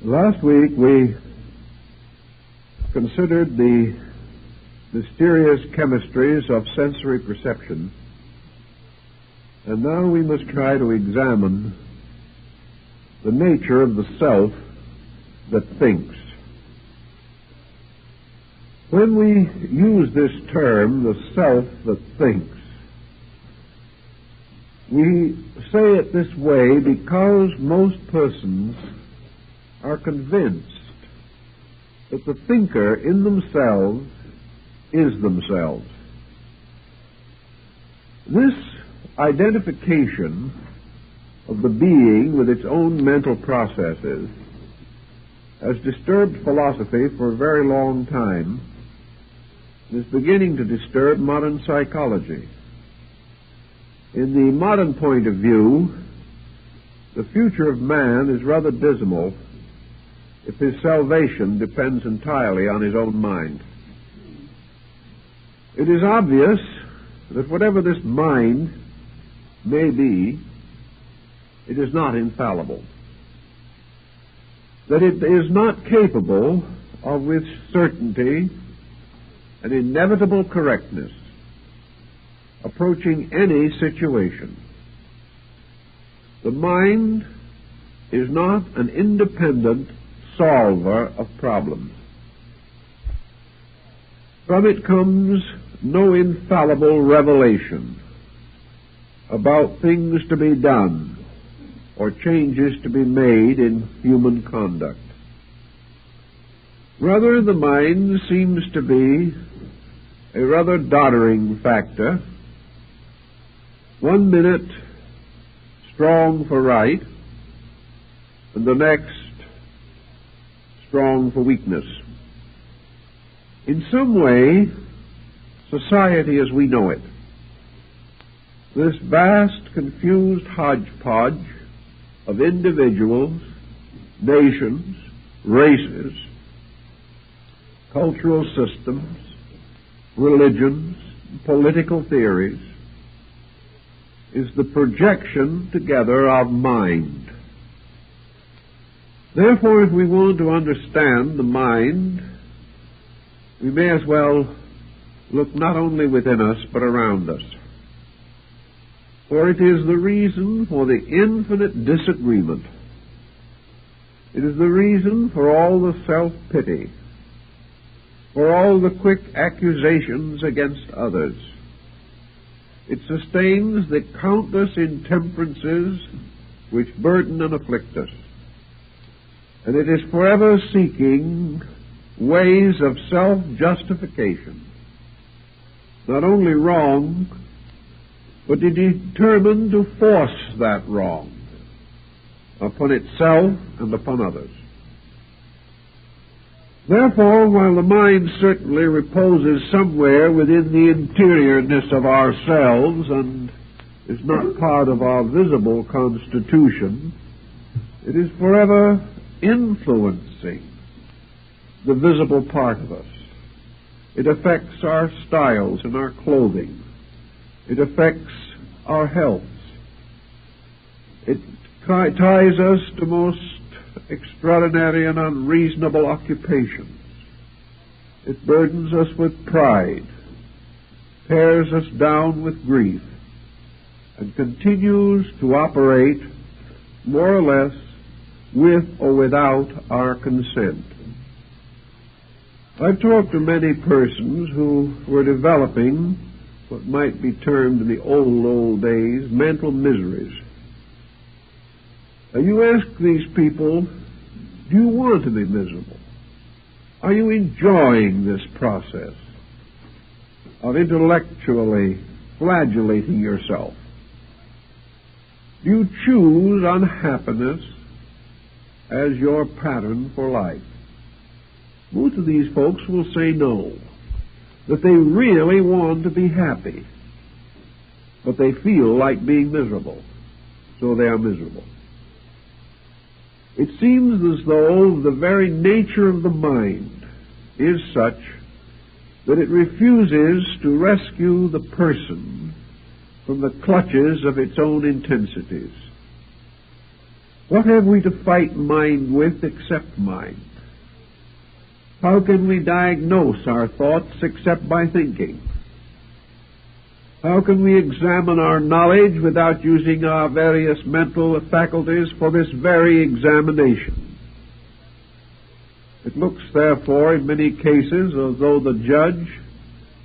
Last week we considered the mysterious chemistries of sensory perception, and now we must try to examine the nature of the self that thinks. When we use this term, the self that thinks, we say it this way because most persons are convinced that the thinker in themselves is themselves. This identification of the being with its own mental processes has disturbed philosophy for a very long time and is beginning to disturb modern psychology. In the modern point of view, the future of man is rather dismal if his salvation depends entirely on his own mind. It is obvious that whatever this mind may be, it is not infallible. That it is not capable of, with certainty and inevitable correctness, approaching any situation. The mind is not an independent solver of problems. From it comes no infallible revelation about things to be done or changes to be made in human conduct. Rather, the mind seems to be a rather doddering factor, 1 minute strong for right, and the next strong for weakness. In some way, society as we know it, this vast, confused hodgepodge of individuals, nations, races, cultural systems, religions, political theories, is the projection together of mind. Therefore, if we want to understand the mind, we may as well look not only within us, but around us. For it is the reason for the infinite disagreement. It is the reason for all the self-pity, for all the quick accusations against others. It sustains the countless intemperances which burden and afflict us. And it is forever seeking ways of self-justification, not only wrong, but it is determined to force that wrong upon itself and upon others. Therefore, while the mind certainly reposes somewhere within the interiorness of ourselves and is not part of our visible constitution, it is forever influencing the visible part of us. It affects our styles and our clothing. It affects our health. It ties us to most extraordinary and unreasonable occupations. It burdens us with pride, tears us down with grief, and continues to operate more or less with or without our consent. I've talked to many persons who were developing what might be termed in the old days mental miseries. And you ask these people, do you want to be miserable? Are you enjoying this process of intellectually flagellating yourself? Do you choose unhappiness as your pattern for life? Most of these folks will say no, that they really want to be happy, but they feel like being miserable, so they are miserable. It seems as though the very nature of the mind is such that it refuses to rescue the person from the clutches of its own intensities. What have we to fight mind with except mind? How can we diagnose our thoughts except by thinking? How can we examine our knowledge without using our various mental faculties for this very examination? It looks, therefore, in many cases as though the judge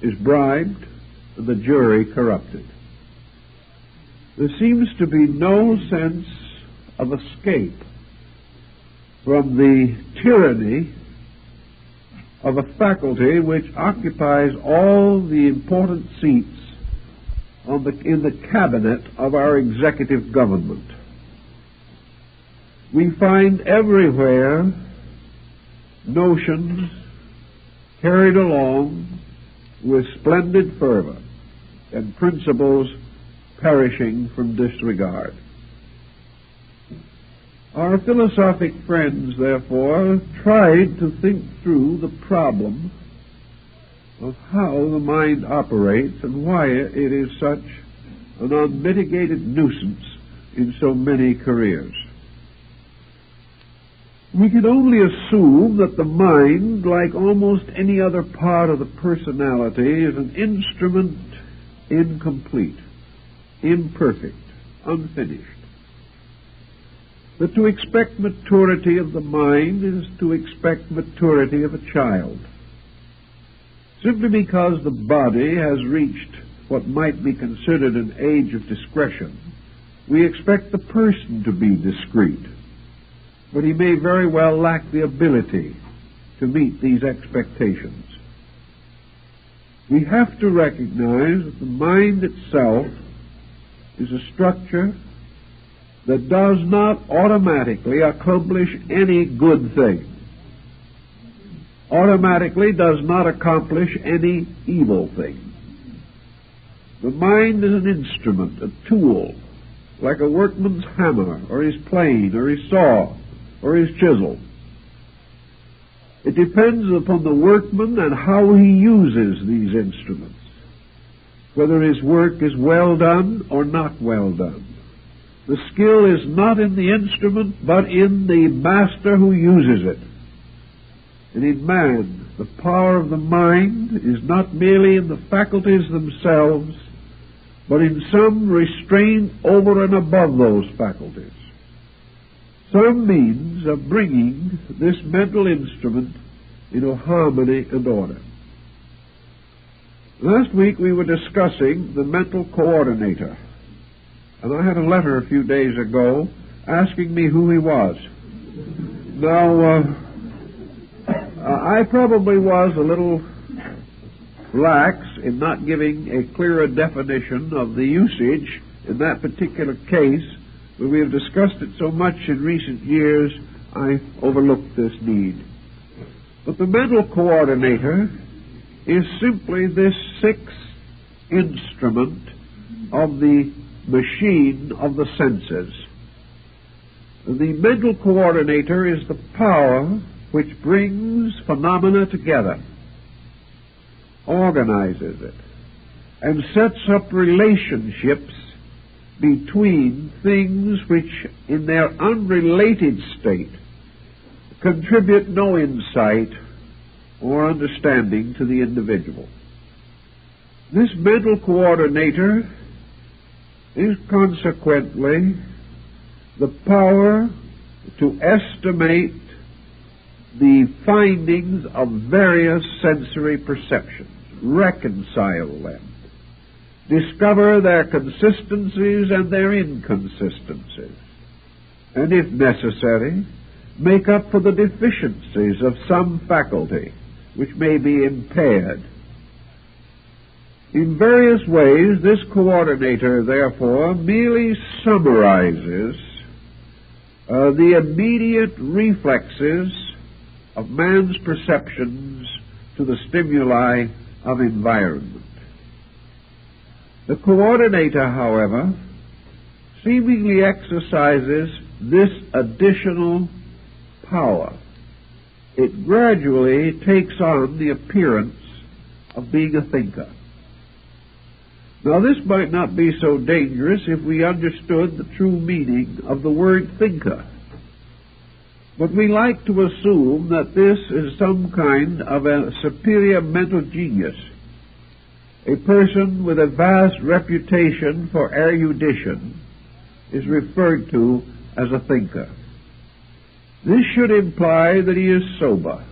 is bribed and the jury corrupted. There seems to be no sense of escape from the tyranny of a faculty which occupies all the important seats in the cabinet of our executive government. We find everywhere notions carried along with splendid fervor and principles perishing from disregard. Our philosophic friends, therefore, tried to think through the problem of how the mind operates and why it is such an unmitigated nuisance in so many careers. We can only assume that the mind, like almost any other part of the personality, is an instrument incomplete, imperfect, unfinished. That to expect maturity of the mind is to expect maturity of a child. Simply because the body has reached what might be considered an age of discretion, we expect the person to be discreet. But he may very well lack the ability to meet these expectations. We have to recognize that the mind itself is a structure that does not automatically accomplish any good thing, automatically does not accomplish any evil thing. The mind is an instrument, a tool, like a workman's hammer, or his plane, or his saw, or his chisel. It depends upon the workman and how he uses these instruments, whether his work is well done or not well done. The skill is not in the instrument, but in the master who uses it. And in man, the power of the mind is not merely in the faculties themselves, but in some restraint over and above those faculties. Some means of bringing this mental instrument into harmony and order. Last week we were discussing the mental coordinator. And I had a letter a few days ago asking me who he was. Now, I probably was a little lax in not giving a clearer definition of the usage in that particular case, but we have discussed it so much in recent years, I overlooked this need. But the mental coordinator is simply this sixth instrument of the machine of the senses. The mental coordinator is the power which brings phenomena together, organizes it, and sets up relationships between things which, in their unrelated state, contribute no insight or understanding to the individual. This mental coordinator is consequently the power to estimate the findings of various sensory perceptions, reconcile them, discover their consistencies and their inconsistencies, and if necessary, make up for the deficiencies of some faculty which may be impaired. In various ways, this coordinator, therefore, merely summarizes the immediate reflexes of man's perceptions to the stimuli of environment. The coordinator, however, seemingly exercises this additional power. It gradually takes on the appearance of being a thinker. Now, this might not be so dangerous if we understood the true meaning of the word thinker. But we like to assume that this is some kind of a superior mental genius, a person with a vast reputation for erudition is referred to as a thinker. This should imply that he is sober,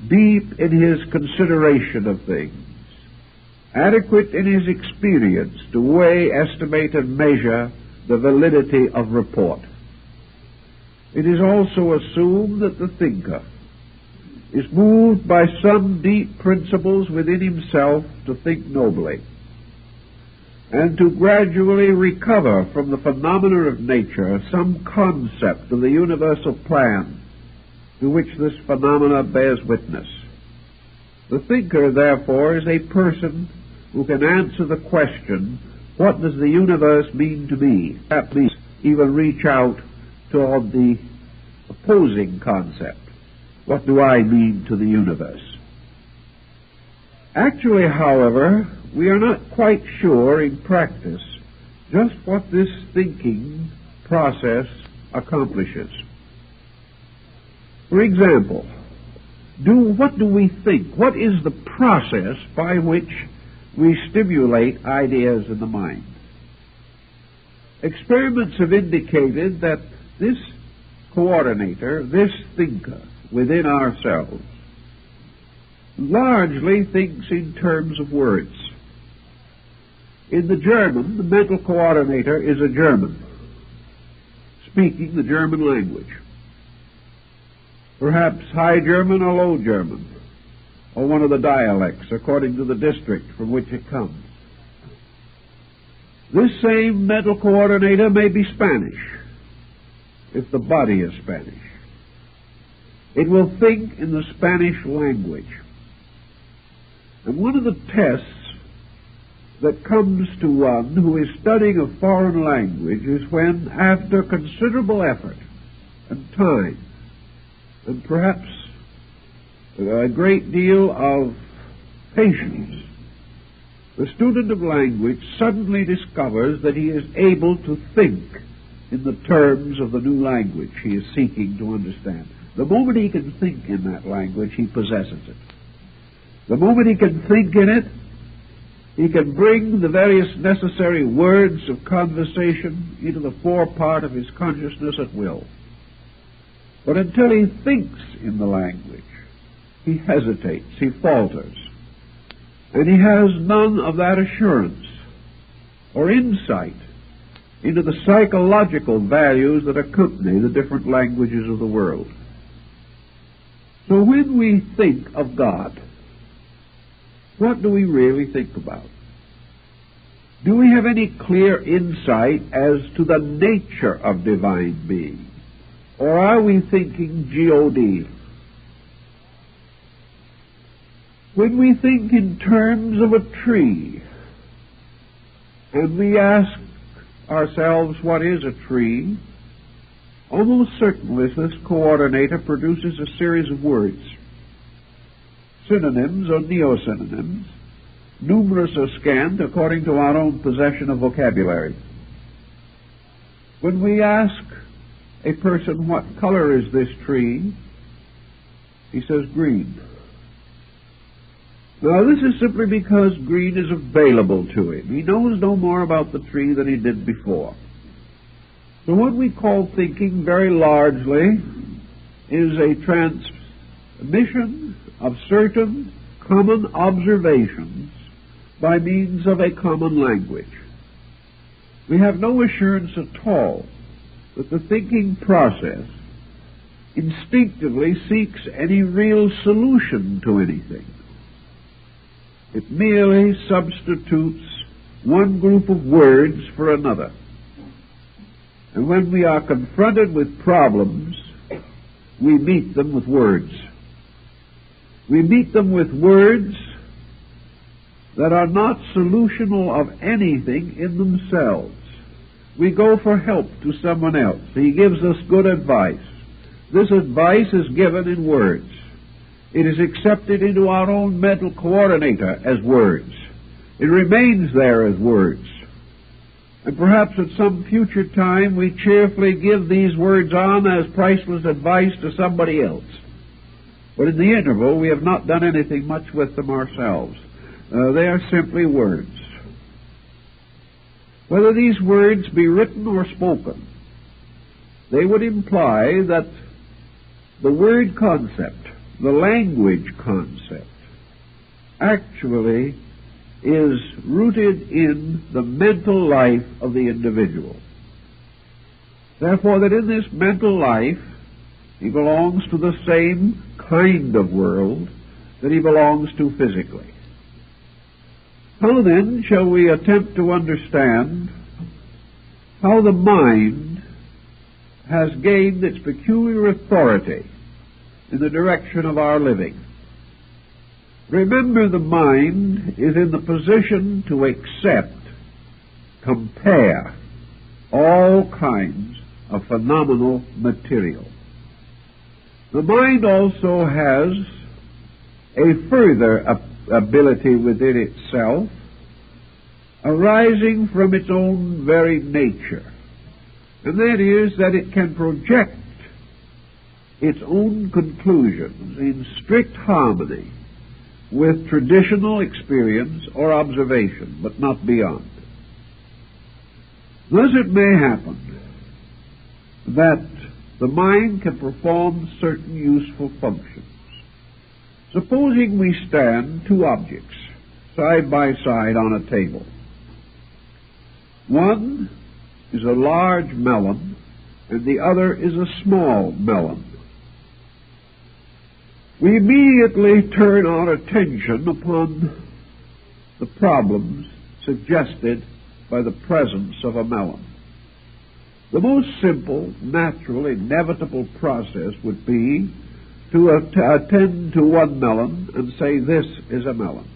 deep in his consideration of things, adequate in his experience to weigh, estimate, and measure the validity of report. It is also assumed that the thinker is moved by some deep principles within himself to think nobly, and to gradually recover from the phenomena of nature some concept of the universal plan to which this phenomena bears witness. The thinker, therefore, is a person who can answer the question, what does the universe mean to me? That means even reach out toward the opposing concept. What do I mean to the universe? Actually, however, we are not quite sure in practice just what this thinking process accomplishes. For example, what do we think? What is the process by which we stimulate ideas in the mind? Experiments have indicated that this coordinator, this thinker within ourselves, largely thinks in terms of words. In the German, the mental coordinator is a German, speaking the German language. Perhaps High German or Low German, or one of the dialects, according to the district from which it comes. This same mental coordinator may be Spanish, if the body is Spanish. It will think in the Spanish language. And one of the tests that comes to one who is studying a foreign language is when, after considerable effort and time, and perhaps a great deal of patience, the student of language suddenly discovers that he is able to think in the terms of the new language he is seeking to understand. The moment he can think in that language, he possesses it. The moment he can think in it, he can bring the various necessary words of conversation into the forepart of his consciousness at will. But until he thinks in the language, he hesitates, he falters, and he has none of that assurance or insight into the psychological values that accompany the different languages of the world. So when we think of God, what do we really think about? Do we have any clear insight as to the nature of divine being? Or are we thinking G-O-D? When we think in terms of a tree, and we ask ourselves what is a tree, almost certainly this coordinator produces a series of words, synonyms or neosynonyms, numerous or scant according to our own possession of vocabulary. When we ask a person, what color is this tree? He says green. Now, this is simply because green is available to him. He knows no more about the tree than he did before. So what we call thinking very largely is a transmission of certain common observations by means of a common language. We have no assurance at all that the thinking process instinctively seeks any real solution to anything. It merely substitutes one group of words for another. And when we are confronted with problems, we meet them with words. We meet them with words that are not solutional of anything in themselves. We go for help to someone else. He gives us good advice. This advice is given in words. It is accepted into our own mental coordinator as words. It remains there as words. And perhaps at some future time we cheerfully give these words on as priceless advice to somebody else. But in the interval, we have not done anything much with them ourselves. They are simply words. Whether these words be written or spoken, they would imply that the word concept, the language concept, actually is rooted in the mental life of the individual. Therefore, that in this mental life, he belongs to the same kind of world that he belongs to physically. How then shall we attempt to understand how the mind has gained its peculiar authority in the direction of our living? Remember, the mind is in the position to accept, compare all kinds of phenomenal material. The mind also has a further ability within itself, arising from its own very nature, and that is that it can project its own conclusions in strict harmony with traditional experience or observation, but not beyond. Thus it may happen that the mind can perform certain useful functions. Supposing we stand two objects side by side on a table. One is a large melon, and the other is a small melon. We immediately turn our attention upon the problems suggested by the presence of a melon. The most simple, natural, inevitable process would be to attend to one melon and say, this is a melon.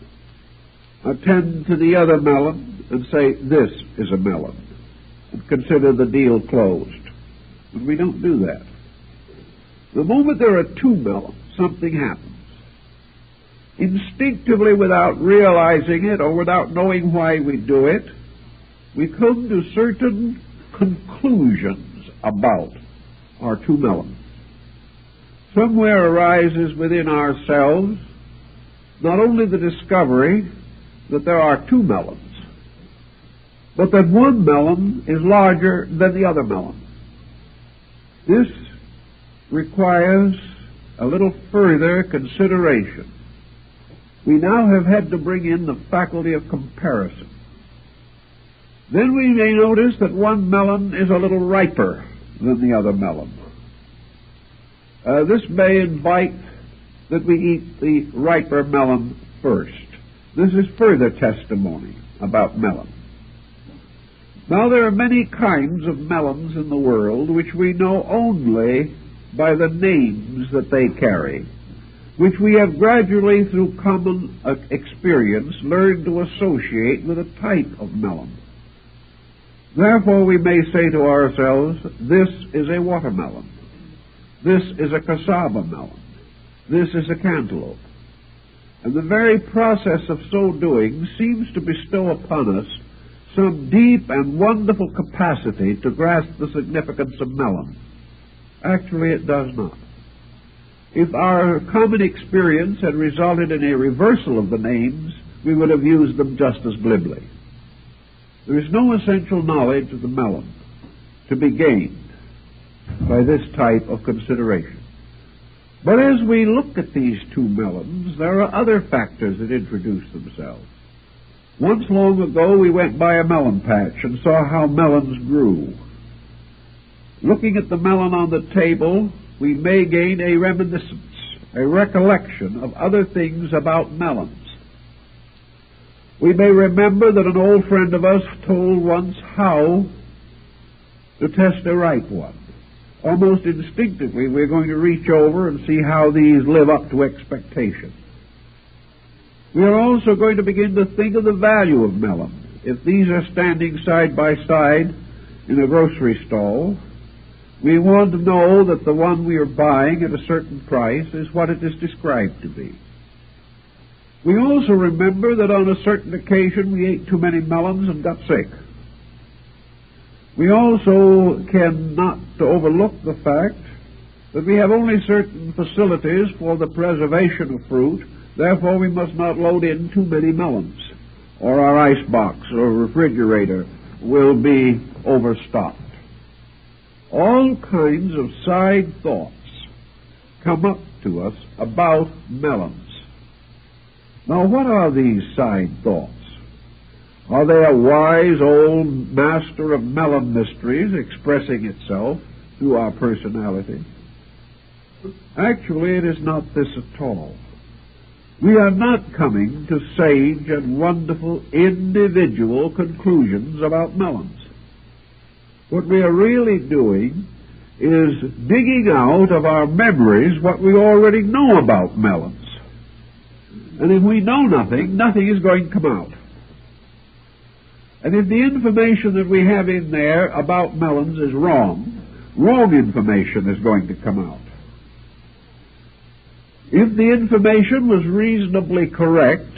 Attend to the other melon and say, this is a melon. And consider the deal closed. But we don't do that. The moment there are two melons, something happens. Instinctively, without realizing it or without knowing why we do it, we come to certain conclusions about our two melons. Somewhere arises within ourselves not only the discovery that there are two melons, but that one melon is larger than the other melon. This requires a little further consideration. We now have had to bring in the faculty of comparison. Then we may notice that one melon is a little riper than the other melon. This may invite that we eat the riper melon first. This is further testimony about melons. Now, there are many kinds of melons in the world which we know only by the names that they carry, which we have gradually, through common experience, learned to associate with a type of melon. Therefore, we may say to ourselves, this is a watermelon. This is a cassava melon. This is a cantaloupe. And the very process of so doing seems to bestow upon us some deep and wonderful capacity to grasp the significance of melon. Actually, it does not. If our common experience had resulted in a reversal of the names, we would have used them just as glibly. There is no essential knowledge of the melon to be gained by this type of consideration. But as we look at these two melons, there are other factors that introduce themselves. Once long ago, we went by a melon patch and saw how melons grew. Looking at the melon on the table, we may gain a reminiscence, a recollection of other things about melons. We may remember that an old friend of us told once how to test a ripe one. Almost instinctively, we're going to reach over and see how these live up to expectation. We are also going to begin to think of the value of melon. If these are standing side by side in a grocery stall, we want to know that the one we are buying at a certain price is what it is described to be. We also remember that on a certain occasion we ate too many melons and got sick. We also cannot overlook the fact that we have only certain facilities for the preservation of fruit. Therefore, we must not load in too many melons, or our icebox or refrigerator will be overstocked. All kinds of side thoughts come up to us about melons. Now, what are these side thoughts? Are they a wise old master of melon mysteries expressing itself through our personality? Actually, it is not this at all. We are not coming to sage and wonderful individual conclusions about melons. What we are really doing is digging out of our memories what we already know about melons. And if we know nothing, nothing is going to come out. And if the information that we have in there about melons is wrong, wrong information is going to come out. If the information was reasonably correct,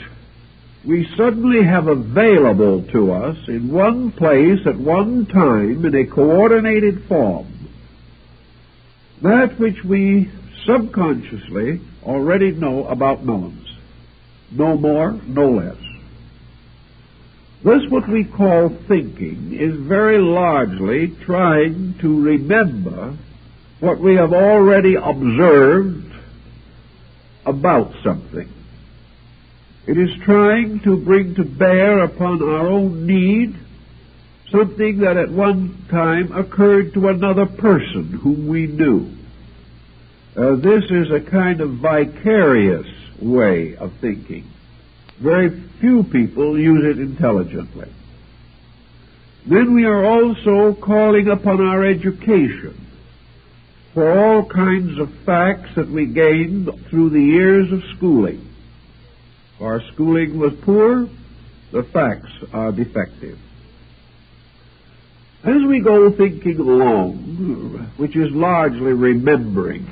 we suddenly have available to us in one place at one time in a coordinated form that which we subconsciously already know about melons. No more, no less. Thus, what we call thinking is very largely trying to remember what we have already observed about something. It is trying to bring to bear upon our own need something that at one time occurred to another person whom we knew. This is a kind of vicarious way of thinking. Very few people use it intelligently. Then we are also calling upon our education for all kinds of facts that we gained through the years of schooling. If our schooling was poor, the facts are defective. As we go thinking along, which is largely remembering,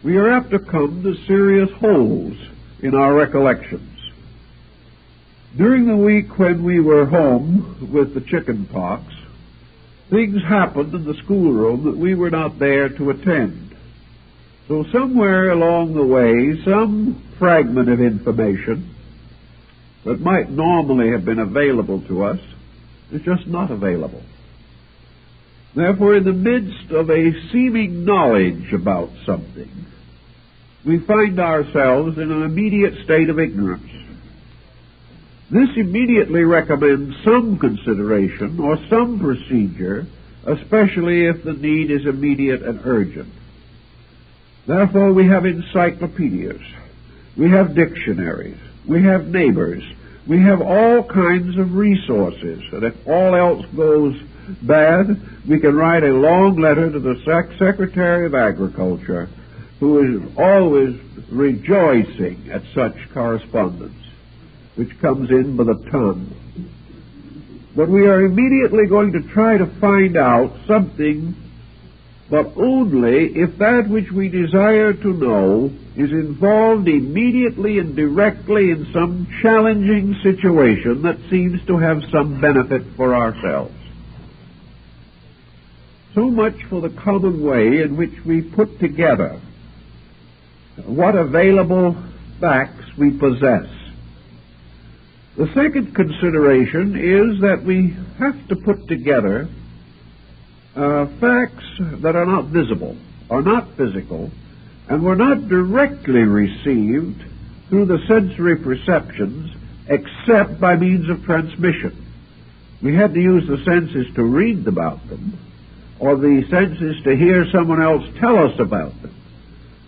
we are apt to come to serious holes in our recollections. During the week when we were home with the chicken pox, things happened in the schoolroom that we were not there to attend. So somewhere along the way, some fragment of information that might normally have been available to us is just not available. Therefore, in the midst of a seeming knowledge about something, we find ourselves in an immediate state of ignorance. This immediately recommends some consideration or some procedure, especially if the need is immediate and urgent. Therefore, we have encyclopedias, we have dictionaries, we have neighbors, we have all kinds of resources, and if all else goes bad, we can write a long letter to the Secretary of Agriculture, who is always rejoicing at such correspondence, which comes in by the ton. But we are immediately going to try to find out something, but only if that which we desire to know is involved immediately and directly in some challenging situation that seems to have some benefit for ourselves. So much for the common way in which we put together what available facts we possess. The second consideration is that we have to put together facts that are not visible, are not physical, and were not directly received through the sensory perceptions except by means of transmission. We had to use the senses to read about them, or the senses to hear someone else tell us about them.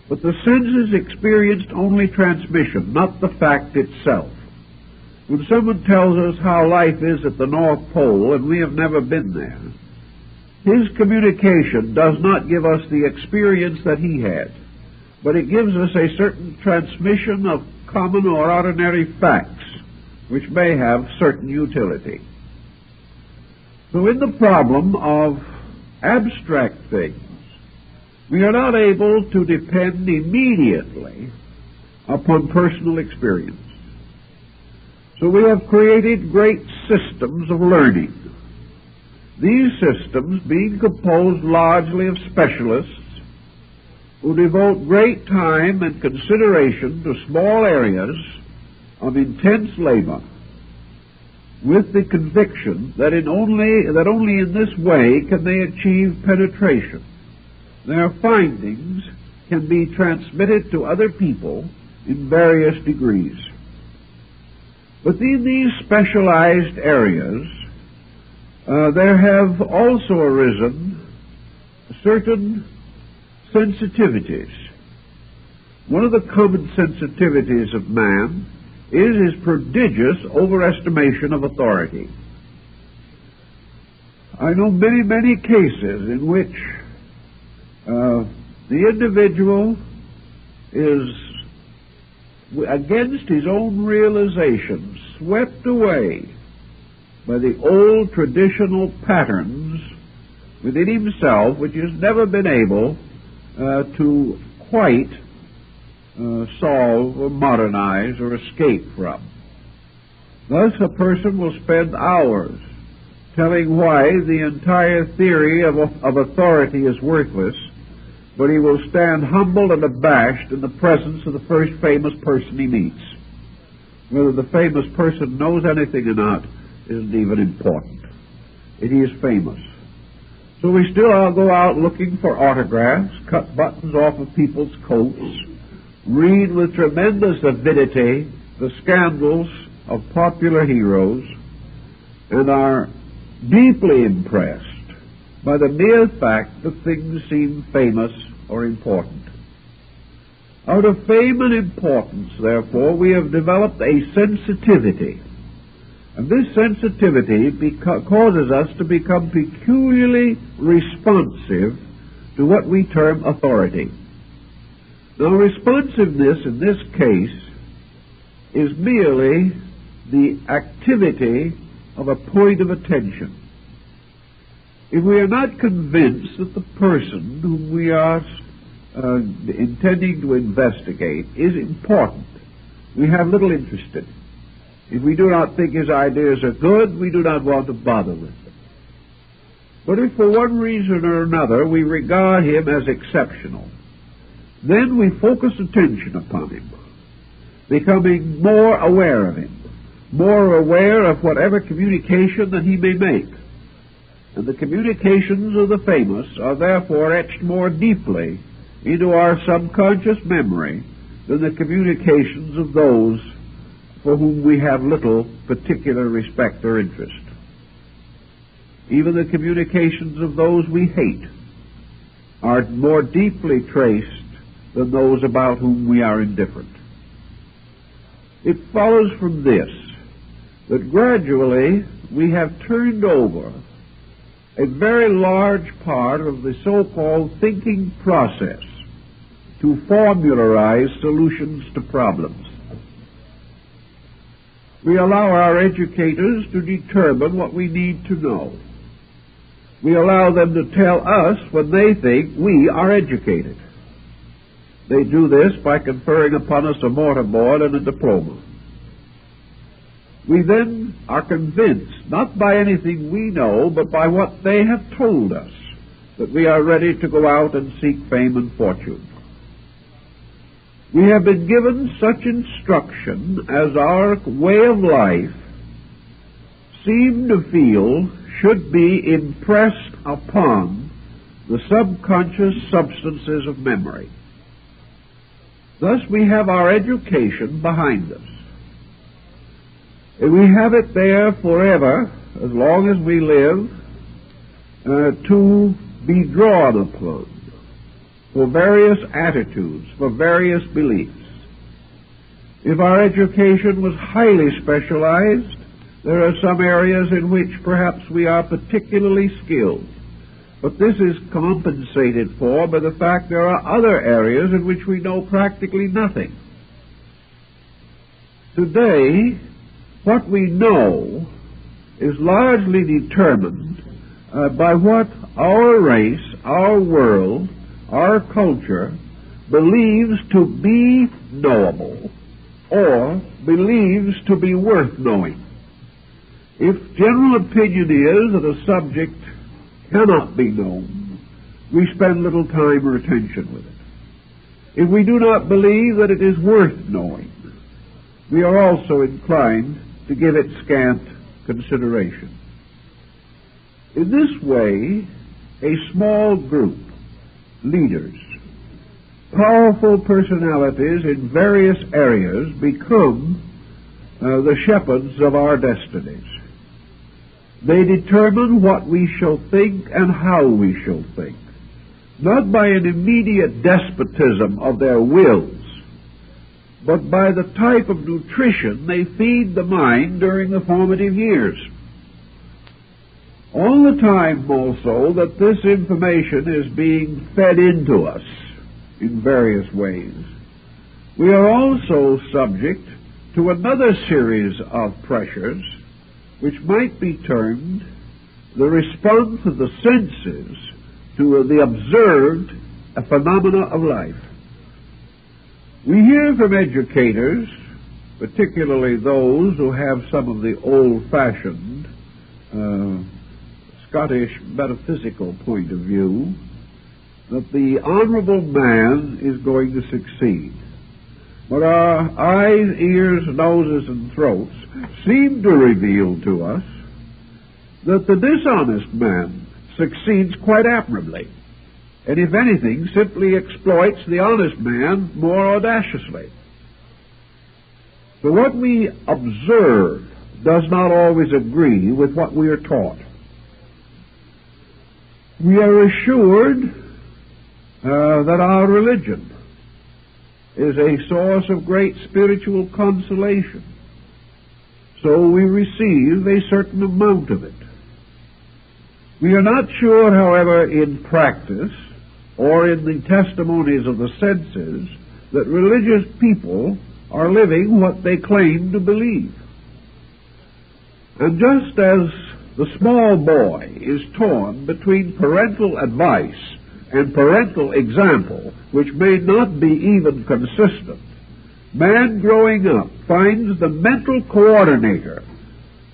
But the senses experienced only transmission, not the fact itself. When someone tells us how life is at the North Pole and we have never been there, his communication does not give us the experience that he had, but it gives us a certain transmission of common or ordinary facts which may have certain utility. So in the problem of abstract things, we are not able to depend immediately upon personal experience. So we have created great systems of learning. these systems being composed largely of specialists who devote great time and consideration to small areas of intense labor, with the conviction that only in this way can they achieve penetration. Their findings can be transmitted to other people in various degrees. But in these specialized areas, there have also arisen certain sensitivities. One of the common sensitivities of man is his prodigious overestimation of authority. I know many, many cases in which the individual is, against his own realization, swept away by the old traditional patterns within himself, which has never been able to quite solve or modernize or escape from. Thus, a person will spend hours telling why the entire theory of authority is worthless, but he will stand humbled and abashed in the presence of the first famous person he meets. Whether the famous person knows anything or not isn't even important. He is famous. So we still go out looking for autographs, cut buttons off of people's coats, read with tremendous avidity the scandals of popular heroes, and are deeply impressed by the mere fact that things seem famous or important. Out of fame and importance, therefore, we have developed a sensitivity. And this sensitivity causes us to become peculiarly responsive to what we term authority. Now, responsiveness in this case is merely the activity of a point of attention. If we are not convinced that the person whom we are intending to investigate is important, we have little interest in it. If we do not think his ideas are good, we do not want to bother with them. But if for one reason or another we regard him as exceptional, then we focus attention upon him, becoming more aware of him, more aware of whatever communication that he may make. And the communications of the famous are therefore etched more deeply into our subconscious memory than the communications of those for whom we have little particular respect or interest. Even the communications of those we hate are more deeply traced than those about whom we are indifferent. It follows from this that gradually we have turned over a very large part of the so-called thinking process to formularize solutions to problems. We allow our educators to determine what we need to know. We allow them to tell us when they think we are educated. They do this by conferring upon us a mortarboard and a diploma. We then are convinced, not by anything we know, but by what they have told us, that we are ready to go out and seek fame and fortune. We have been given such instruction as our way of life seem to feel should be impressed upon the subconscious substances of memory. Thus we have our education behind us. And we have it there forever, as long as we live, to be drawn upon for various attitudes, for various beliefs. If our education was highly specialized, there are some areas in which perhaps we are particularly skilled. But this is compensated for by the fact there are other areas in which we know practically nothing. Today, what we know is largely determined by what our race, our world, our culture believes to be knowable or believes to be worth knowing. If general opinion is that a subject cannot be known, we spend little time or attention with it. If we do not believe that it is worth knowing, we are also inclined to give it scant consideration. In this way, a small group, leaders, powerful personalities in various areas become the shepherds of our destinies. They determine what we shall think and how we shall think, not by an immediate despotism of their wills, but by the type of nutrition they feed the mind during the formative years. All the time also that this information is being fed into us in various ways, we are also subject to another series of pressures which might be termed the response of the senses to the observed phenomena of life. We hear from educators, particularly those who have some of the old-fashioned Scottish metaphysical point of view, that the honorable man is going to succeed. But our eyes, ears, noses, and throats seem to reveal to us that the dishonest man succeeds quite admirably, and if anything, simply exploits the honest man more audaciously. So what we observe does not always agree with what we are taught. We are assured that our religion is a source of great spiritual consolation, so we receive a certain amount of it. We are not sure, however, in practice or in the testimonies of the senses that religious people are living what they claim to believe. And just as the small boy is torn between parental advice and parental example, which may not be even consistent, man growing up finds the mental coordinator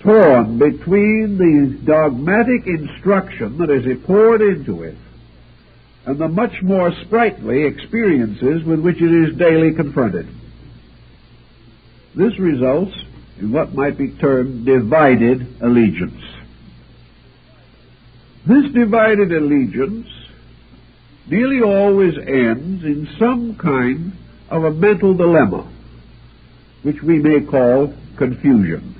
torn between the dogmatic instruction that is poured into it and the much more sprightly experiences with which it is daily confronted. This results in what might be termed divided allegiance. This divided allegiance nearly always ends in some kind of a mental dilemma, which we may call confusion.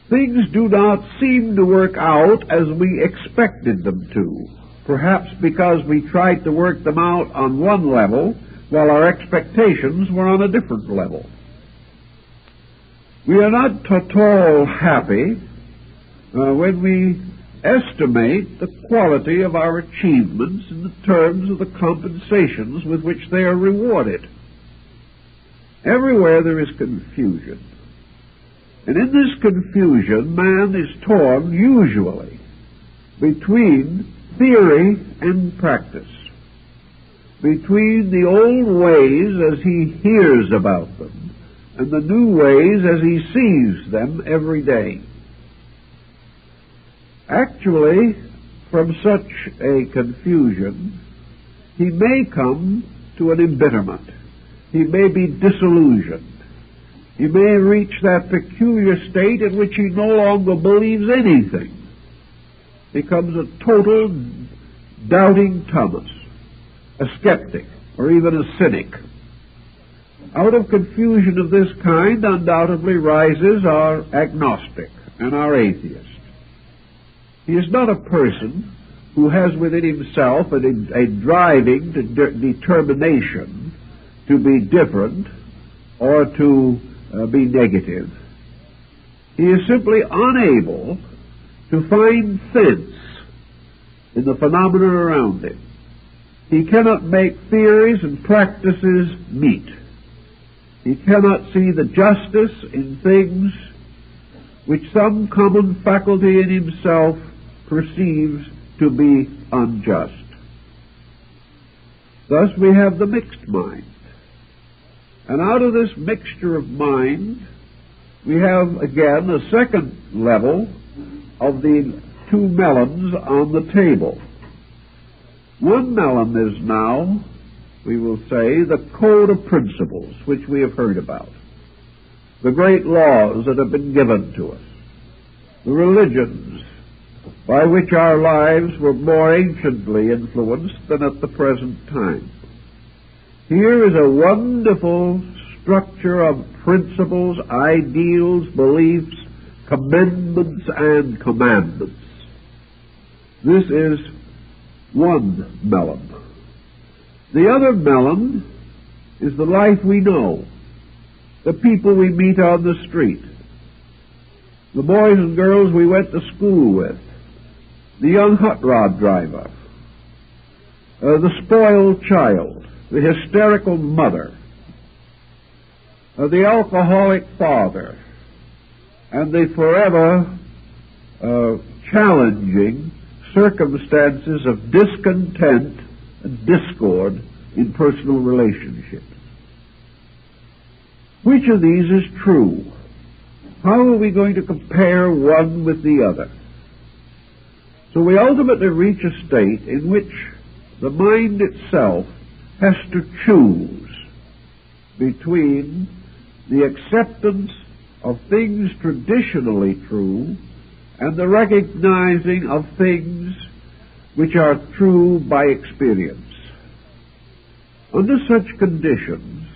Things do not seem to work out as we expected them to, perhaps because we tried to work them out on one level while our expectations were on a different level. We are not at all happy when we estimate the quality of our achievements in the terms of the compensations with which they are rewarded. Everywhere there is confusion. And in this confusion, man is torn, usually, between theory and practice, between the old ways as he hears about them and the new ways as he sees them every day. Actually, from such a confusion, he may come to an embitterment. He may be disillusioned. He may reach that peculiar state in which he no longer believes anything, becomes a total doubting Thomas, a skeptic, or even a cynic. Out of confusion of this kind undoubtedly rises our agnostic and our atheist. He is not a person who has within himself a driving determination to be different or to be negative. He is simply unable to find sense in the phenomena around him. He cannot make theories and practices meet. He cannot see the justice in things which some common faculty in himself perceives to be unjust. Thus we have the mixed mind. And out of this mixture of mind, we have again a second level of the two melons on the table. One melon is now, we will say, the code of principles which we have heard about, the great laws that have been given to us, the religions by which our lives were more anciently influenced than at the present time. Here is a wonderful structure of principles, ideals, beliefs, commendments, and commandments. This is one melon. The other melon is the life we know, the people we meet on the street, the boys and girls we went to school with, the young hot rod driver, the spoiled child, the hysterical mother, the alcoholic father, and the forever challenging circumstances of discontent and discord in personal relationships. Which of these is true? How are we going to compare one with the other? So we ultimately reach a state in which the mind itself has to choose between the acceptance of things traditionally true and the recognizing of things which are true by experience. Under such conditions,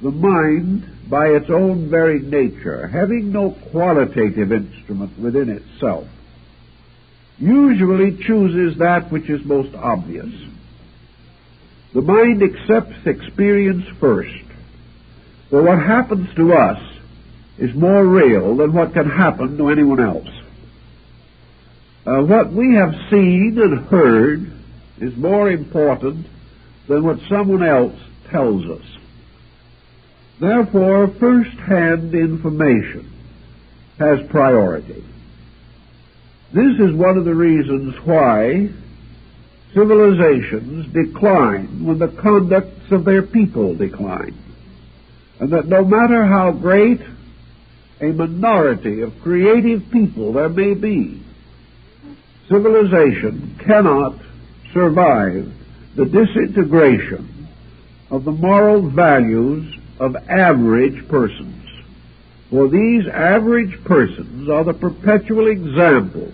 the mind, by its own very nature, having no qualitative instrument within itself, usually chooses that which is most obvious. The mind accepts experience first, for what happens to us is more real than what can happen to anyone else. What we have seen and heard is more important than what someone else tells us. Therefore, first-hand information has priority. This is one of the reasons why civilizations decline when the conducts of their people decline, and that no matter how great a minority of creative people there may be, civilization cannot survive the disintegration of the moral values of average persons. For these average persons are the perpetual examples,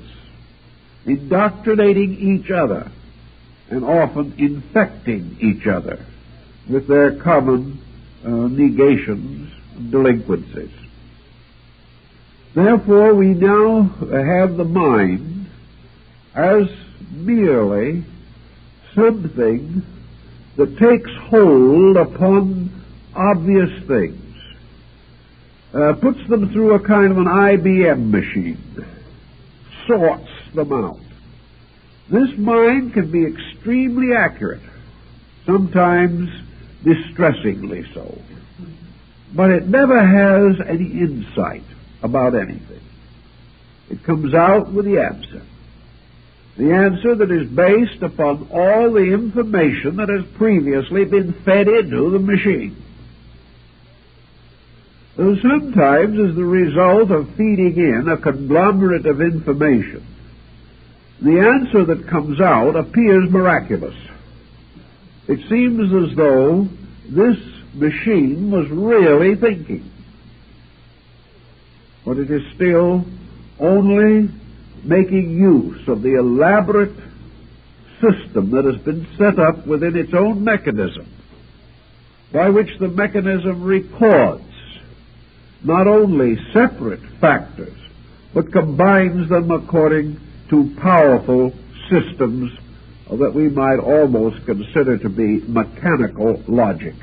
indoctrinating each other and often infecting each other with their common negations and delinquencies. Therefore, we now have the mind as merely something that takes hold upon obvious things, puts them through a kind of an IBM machine, sorts them out. This mind can be extremely accurate, sometimes distressingly so, but it never has any insight about anything. It comes out with the answer that is based upon all the information that has previously been fed into the machine. So sometimes, as the result of feeding in a conglomerate of information, the answer that comes out appears miraculous. It seems as though this machine was really thinking, but it is still only making use of the elaborate system that has been set up within its own mechanism, by which the mechanism records not only separate factors, but combines them according to powerful systems that we might almost consider to be mechanical logic.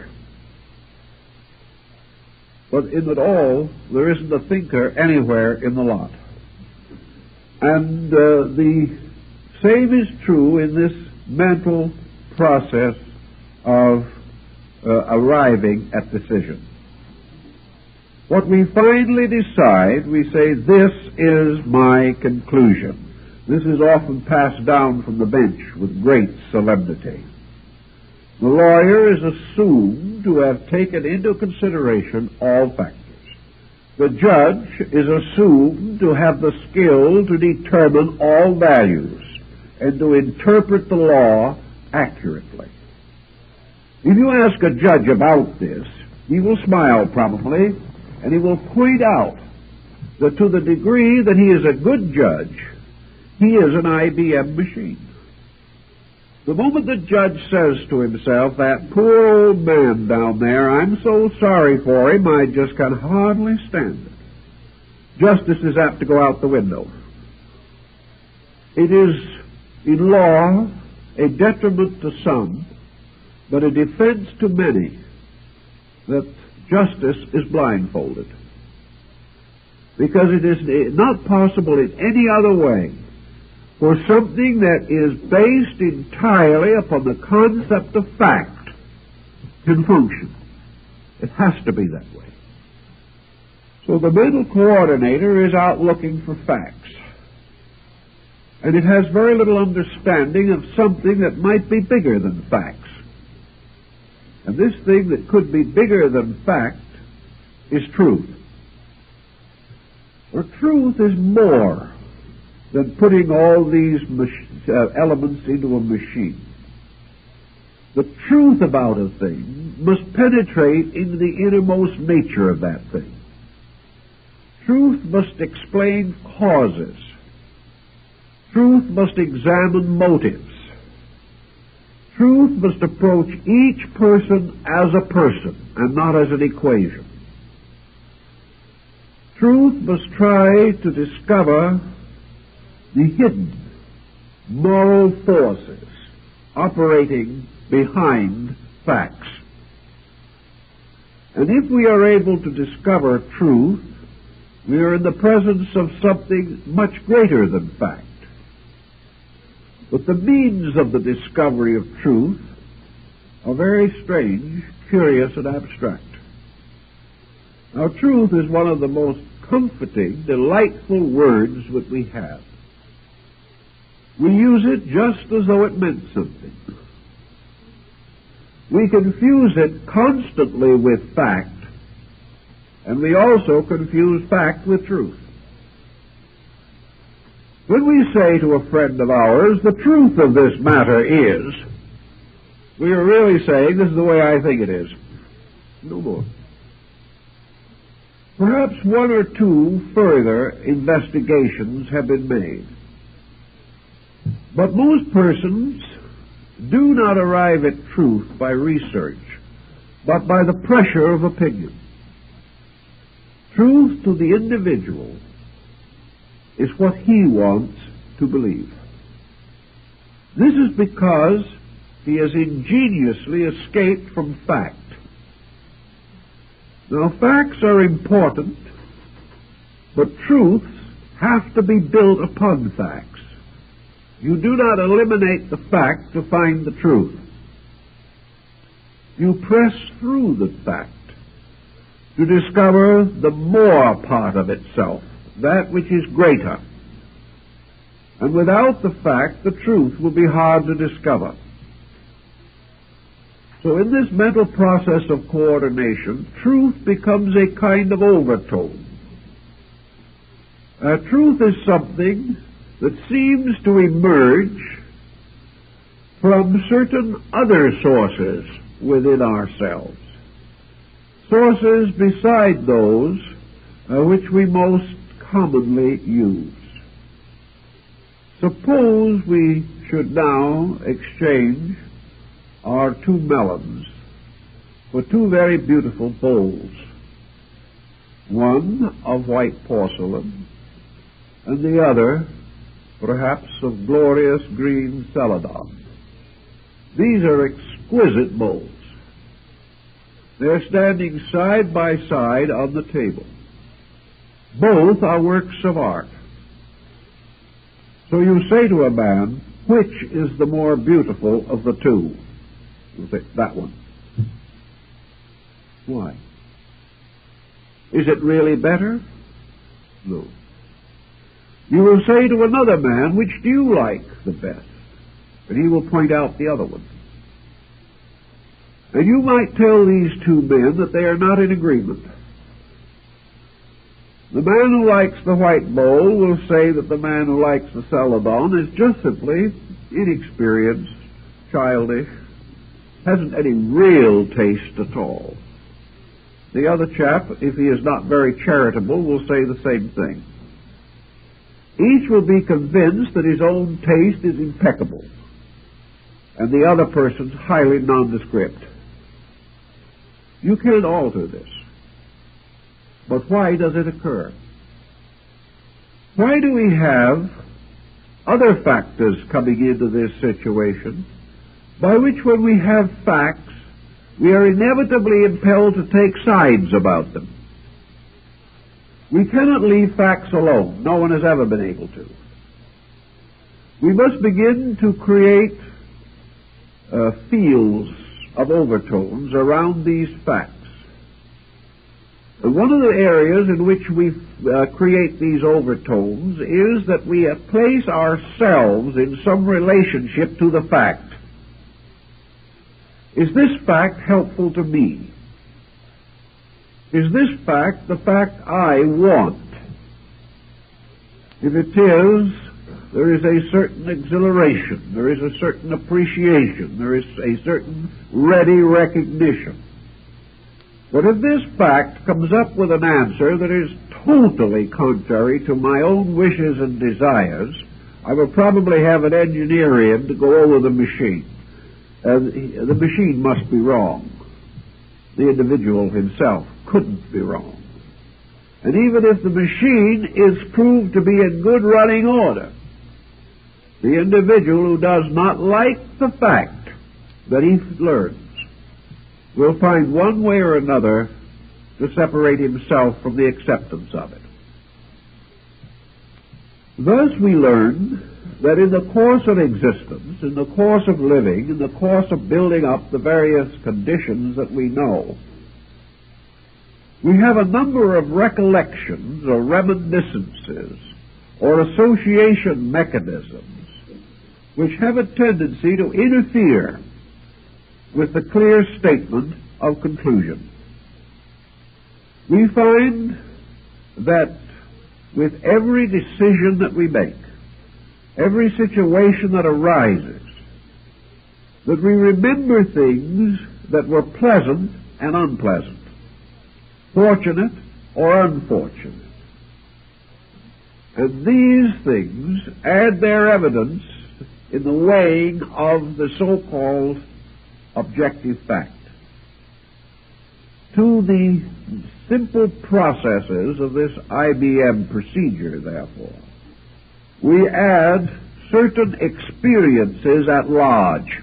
But in it all, there isn't a thinker anywhere in the lot. And the same is true in this mental process of arriving at decision. What we finally decide, we say, this is my conclusion. This is often passed down from the bench with great solemnity. The lawyer is assumed to have taken into consideration all factors. The judge is assumed to have the skill to determine all values and to interpret the law accurately. If you ask a judge about this, he will smile probably, and he will point out that to the degree that he is a good judge, he is an IBM machine. The moment the judge says to himself, that poor old man down there, I'm so sorry for him, I just can hardly stand it, justice is apt to go out the window. It is, in law, a detriment to some, but a defense to many, that justice is blindfolded. Because it is not possible in any other way for something that is based entirely upon the concept of fact can function. It has to be that way. So the mental coordinator is out looking for facts. And it has very little understanding of something that might be bigger than facts. And this thing that could be bigger than fact is truth. For truth is more than putting all these elements into a machine. The truth about a thing must penetrate into the innermost nature of that thing. Truth must explain causes. Truth must examine motives. Truth must approach each person as a person and not as an equation. Truth must try to discover the hidden moral forces operating behind facts. And if we are able to discover truth, we are in the presence of something much greater than fact. But the means of the discovery of truth are very strange, curious, and abstract. Now, truth is one of the most comforting, delightful words that we have. We use it just as though it meant something. We confuse it constantly with fact, and we also confuse fact with truth. When we say to a friend of ours, the truth of this matter is, we are really saying, this is the way I think it is. No more. Perhaps one or two further investigations have been made. But most persons do not arrive at truth by research, but by the pressure of opinion. Truth to the individual is what he wants to believe. This is because he has ingeniously escaped from fact. Now, facts are important, but truths have to be built upon facts. You do not eliminate the fact to find the truth. You press through the fact to discover the more part of itself, that which is greater. And without the fact, the truth will be hard to discover. So in this mental process of coordination, truth becomes a kind of overtone. Truth is something that seems to emerge from certain other sources within ourselves. Sources beside those which we most commonly use. Suppose we should now exchange our two melons for two very beautiful bowls, one of white porcelain and the other perhaps of glorious green celadon. These are exquisite bowls. They're standing side by side on the table. Both are works of art. So you say to a man, which is the more beautiful of the two? You say, that one. Why? Is it really better? No. You will say to another man, which do you like the best? And he will point out the other one. And you might tell these two men that they are not in agreement. The man who likes the white bowl will say that the man who likes the celadon is just simply inexperienced, childish, hasn't any real taste at all. The other chap, if he is not very charitable, will say the same thing. Each will be convinced that his own taste is impeccable, and the other person's highly nondescript. You can't alter this. But why does it occur? Why do we have other factors coming into this situation by which, when we have facts, we are inevitably impelled to take sides about them? We cannot leave facts alone. No one has ever been able to. We must begin to create fields of overtones around these facts. And one of the areas in which we create these overtones is that we place ourselves in some relationship to the fact. Is this fact helpful to me? Is this fact the fact I want? If it is, there is a certain exhilaration, there is a certain appreciation, there is a certain ready recognition. But if this fact comes up with an answer that is totally contrary to my own wishes and desires, I will probably have an engineer in to go over the machine. The machine must be wrong. The individual himself couldn't be wrong. And even if the machine is proved to be in good running order, the individual who does not like the fact that he learns will find one way or another to separate himself from the acceptance of it. Thus we learn that in the course of existence, in the course of living, in the course of building up the various conditions that we know, we have a number of recollections or reminiscences or association mechanisms which have a tendency to interfere with the clear statement of conclusion. We find that with every decision that we make, every situation that arises, that we remember things that were pleasant and unpleasant, fortunate or unfortunate. And these things add their evidence in the weighing of the so-called objective fact. To the simple processes of this IBM procedure, therefore, we add certain experiences at large,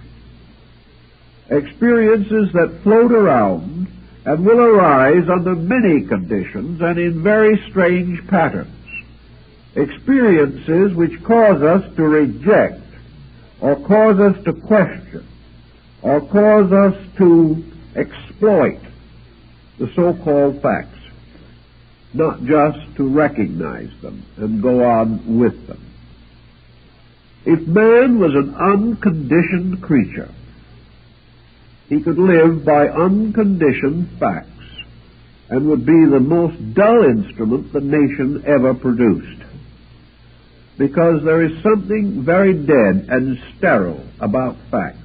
experiences that float around and will arise under many conditions and in very strange patterns, experiences which cause us to reject or cause us to question or cause us to exploit the so-called facts, not just to recognize them and go on with them. If man was an unconditioned creature, he could live by unconditioned facts and would be the most dull instrument the nation ever produced. Because there is something very dead and sterile about facts.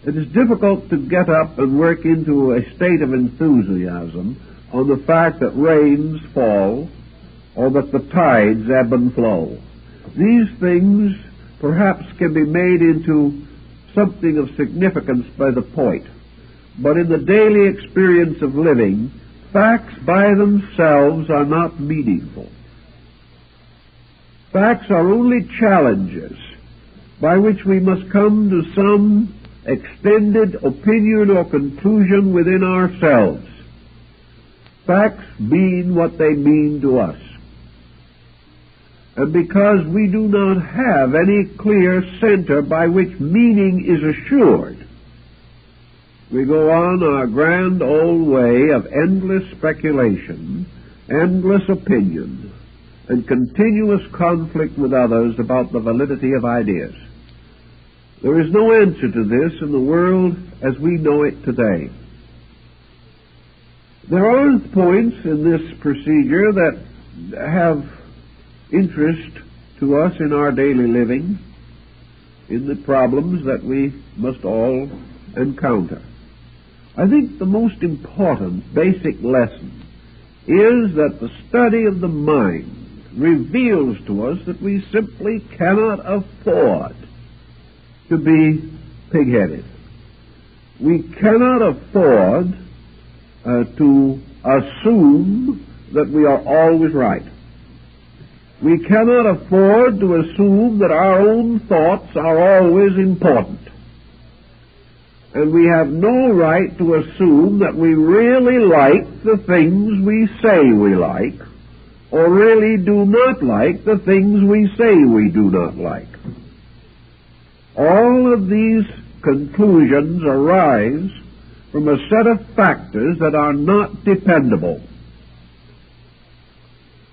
It is difficult to get up and work into a state of enthusiasm on the fact that rains fall or that the tides ebb and flow. These things perhaps can be made into something of significance by the poet, but in the daily experience of living, facts by themselves are not meaningful. Facts are only challenges by which we must come to some extended opinion or conclusion within ourselves. Facts mean what they mean to us. And because we do not have any clear center by which meaning is assured, we go on our grand old way of endless speculation, endless opinion, and continuous conflict with others about the validity of ideas. There is no answer to this in the world as we know it today. There are points in this procedure that have interest to us in our daily living, in the problems that we must all encounter. I think the most important basic lesson is that the study of the mind reveals to us that we simply cannot afford to be pig-headed. We cannot afford to assume that we are always right. We cannot afford to assume that our own thoughts are always important. And we have no right to assume that we really like the things we say we like, or really do not like the things we say we do not like. All of these conclusions arise from a set of factors that are not dependable.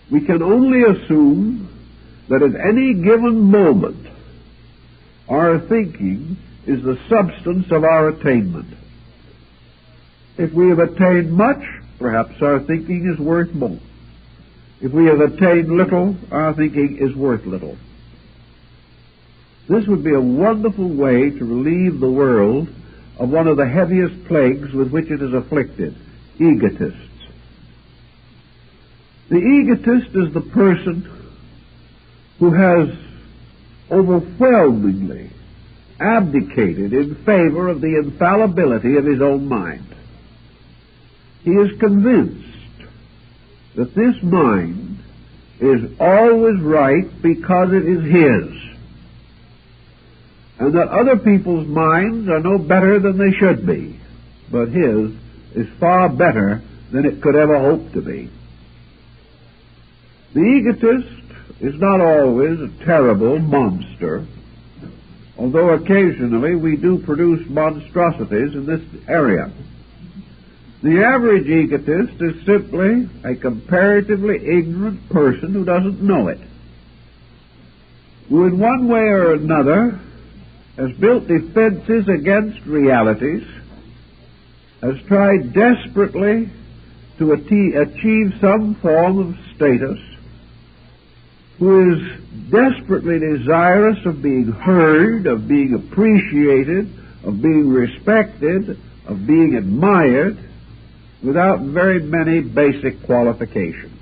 We can only assume that at any given moment our thinking is the substance of our attainment. If we have attained much, perhaps our thinking is worth more. If we have attained little, our thinking is worth little. This would be a wonderful way to relieve the world of one of the heaviest plagues with which it is afflicted, egotists. The egotist is the person who has overwhelmingly abdicated in favor of the infallibility of his own mind. He is convinced that this mind is always right because it is his, and that other people's minds are no better than they should be, but his is far better than it could ever hope to be. The egotist is not always a terrible monster, although occasionally we do produce monstrosities in this area. The average egotist is simply a comparatively ignorant person who doesn't know it, who in one way or another has built defenses against realities, has tried desperately to achieve some form of status, who is desperately desirous of being heard, of being appreciated, of being respected, of being admired, without very many basic qualifications.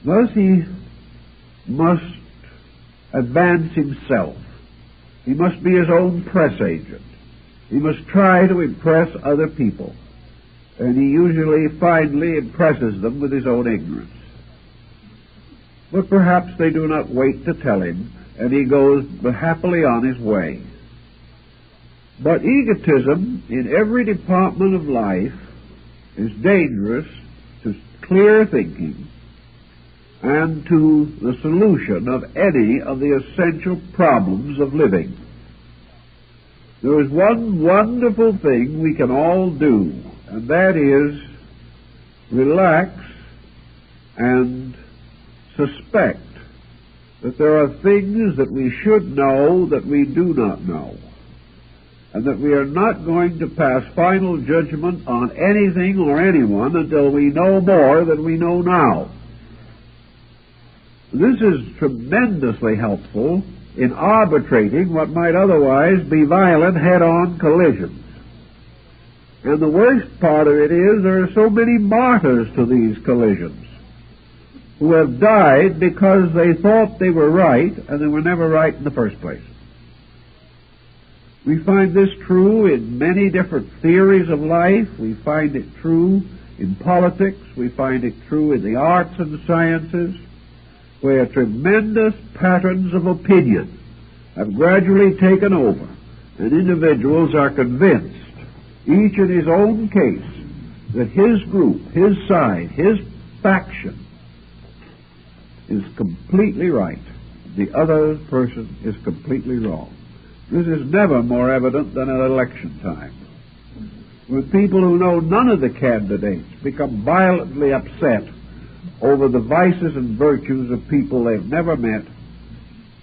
Thus he must advance himself. He must be his own press agent. He must try to impress other people. And he usually finally impresses them with his own ignorance. But perhaps they do not wait to tell him, and he goes happily on his way. But egotism in every department of life is dangerous to clear thinking and to the solution of any of the essential problems of living. There is one wonderful thing we can all do, and that is relax and suspect that there are things that we should know that we do not know, and that we are not going to pass final judgment on anything or anyone until we know more than we know now. This is tremendously helpful in arbitrating what might otherwise be violent head-on collisions. And the worst part of it is there are so many martyrs to these collisions who have died because they thought they were right and they were never right in the first place. We find this true in many different theories of life. We find it true in politics. We find it true in the arts and the sciences, where tremendous patterns of opinion have gradually taken over, and individuals are convinced, each in his own case, that his group, his side, his faction is completely right. The other person is completely wrong. This is never more evident than at election time, when people who know none of the candidates become violently upset over the vices and virtues of people they've never met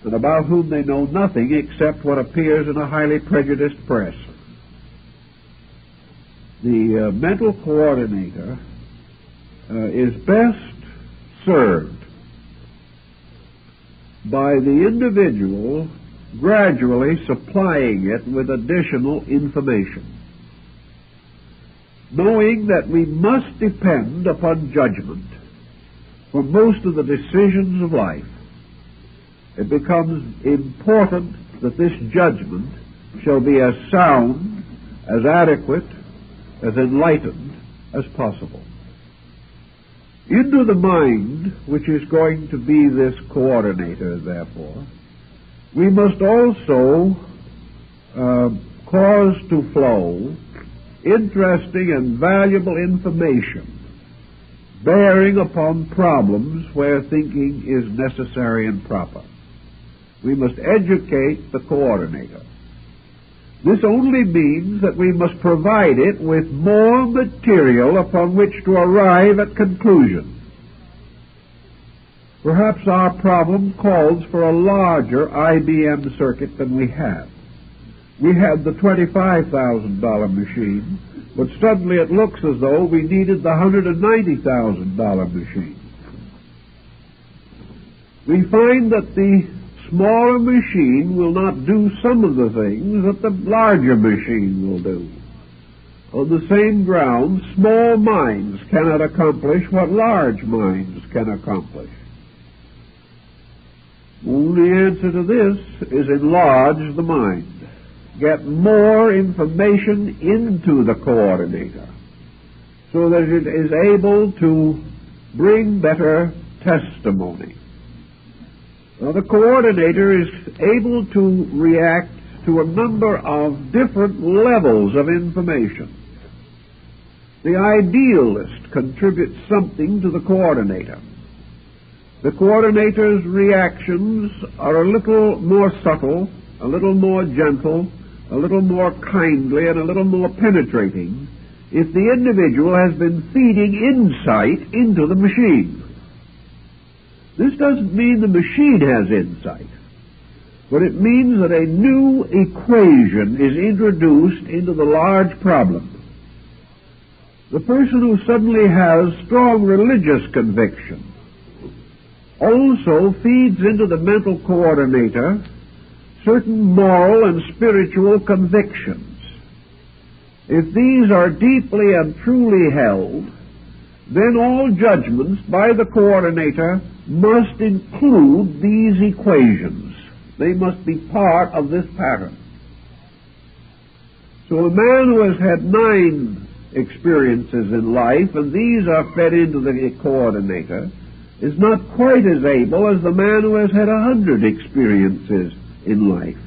and about whom they know nothing except what appears in a highly prejudiced press. The mental coordinator is best served by the individual gradually supplying it with additional information, knowing that we must depend upon judgment for most of the decisions of life. It becomes important that this judgment shall be as sound, as adequate, as enlightened as possible. Into the mind, which is going to be this coordinator, therefore, we must also cause to flow interesting and valuable information bearing upon problems where thinking is necessary and proper. We must educate the coordinator. This only means that we must provide it with more material upon which to arrive at conclusion. Perhaps our problem calls for a larger IBM circuit than we have. We had the $25,000 machine, but suddenly it looks as though we needed the $190,000 machine. We find that the smaller machine will not do some of the things that the larger machine will do. On the same ground, small minds cannot accomplish what large minds can accomplish. The only answer to this is enlarge the mind. Get more information into the coordinator so that it is able to bring better testimony. Now, the coordinator is able to react to a number of different levels of information. The idealist contributes something to the coordinator. The coordinator's reactions are a little more subtle, a little more gentle, a little more kindly, and a little more penetrating if the individual has been feeding insight into the machine. This doesn't mean the machine has insight, but it means that a new equation is introduced into the large problem. The person who suddenly has strong religious conviction also feeds into the mental coordinator certain moral and spiritual convictions. If these are deeply and truly held, then all judgments by the coordinator must include these equations. They must be part of this pattern. So a man who has had 9 experiences in life, and these are fed into the coordinator, is not quite as able as the man who has had 100 experiences in life.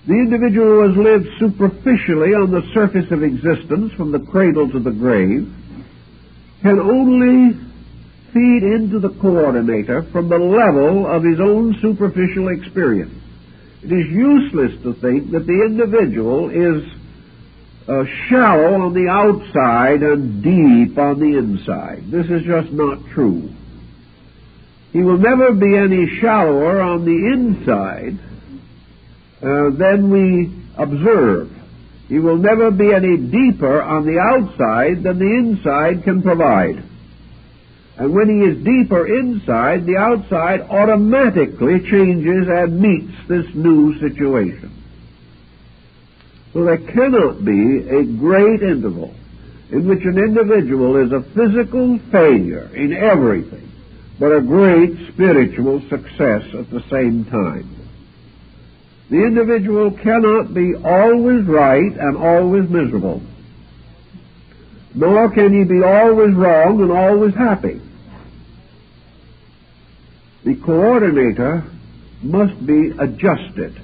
The individual who has lived superficially on the surface of existence from the cradle to the grave can only feed into the coordinator from the level of his own superficial experience. It is useless to think that the individual is shallow on the outside and deep on the inside. This is just not true. He will never be any shallower on the inside than we observe. He will never be any deeper on the outside than the inside can provide. And when he is deeper inside, the outside automatically changes and meets this new situation. So there cannot be a great interval in which an individual is a physical failure in everything, but a great spiritual success at the same time. The individual cannot be always right and always miserable, nor can he be always wrong and always happy. The coordinator must be adjusted.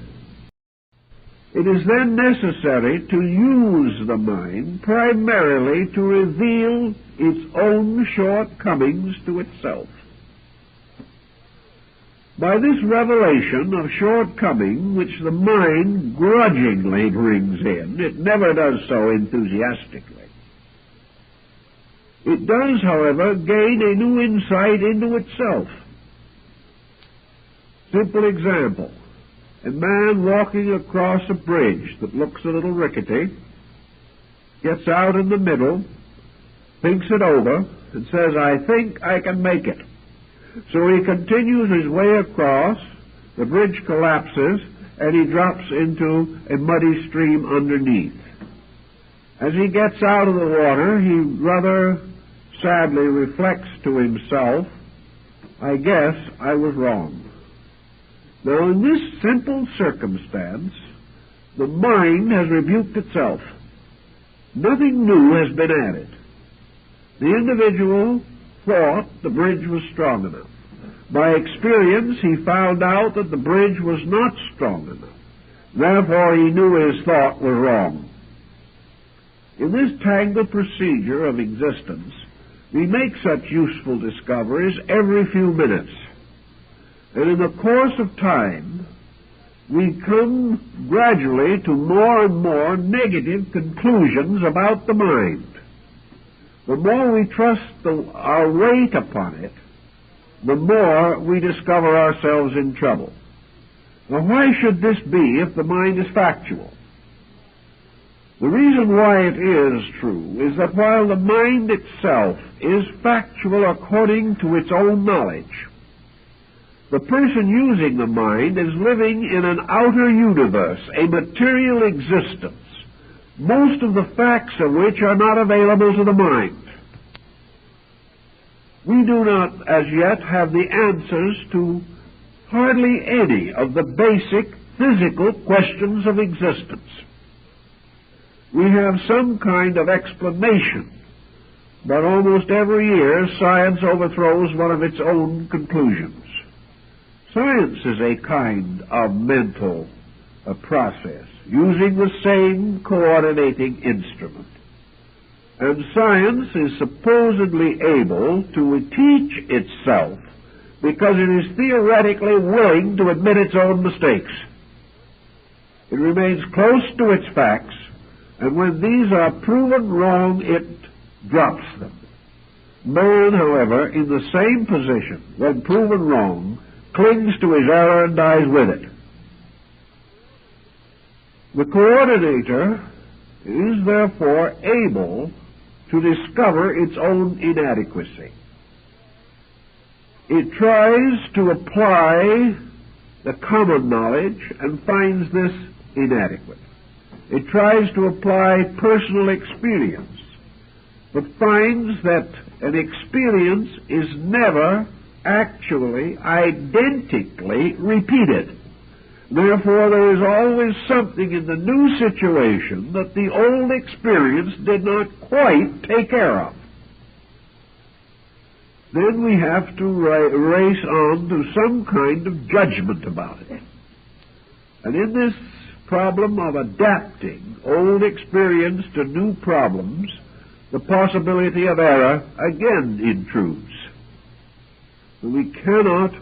It is then necessary to use the mind primarily to reveal its own shortcomings to itself. By this revelation of shortcoming, which the mind grudgingly brings in, it never does so enthusiastically. It does, however, gain a new insight into itself. Simple example. A man walking across a bridge that looks a little rickety gets out in the middle, thinks it over, and says, I think I can make it. So he continues his way across, the bridge collapses, and he drops into a muddy stream underneath. As he gets out of the water, he rather sadly reflects to himself, I guess I was wrong. Now, in this simple circumstance, the mind has rebuked itself. Nothing new has been added. The individual thought the bridge was strong enough. By experience, he found out that the bridge was not strong enough. Therefore, he knew his thought was wrong. In this tangled procedure of existence, we make such useful discoveries every few minutes. And in the course of time, we come gradually to more and more negative conclusions about the mind. The more we trust our weight upon it, the more we discover ourselves in trouble. Now, why should this be if the mind is factual? The reason why it is true is that while the mind itself is factual according to its own knowledge, the person using the mind is living in an outer universe, a material existence, most of the facts of which are not available to the mind. We do not as yet have the answers to hardly any of the basic physical questions of existence. We have some kind of explanation, but almost every year science overthrows one of its own conclusions. Science is a kind of mental process, using the same coordinating instrument. And science is supposedly able to teach itself because it is theoretically willing to admit its own mistakes. It remains close to its facts, and when these are proven wrong, it drops them. Man, however, in the same position, when proven wrong, clings to his error and dies with it. The coordinator is therefore able to discover its own inadequacy. It tries to apply the common knowledge and finds this inadequate. It tries to apply personal experience, but finds that an experience is never actually identically repeated. Therefore, there is always something in the new situation that the old experience did not quite take care of. Then we have to race on to some kind of judgment about it. And in this problem of adapting old experience to new problems, the possibility of error again intrudes. We cannot,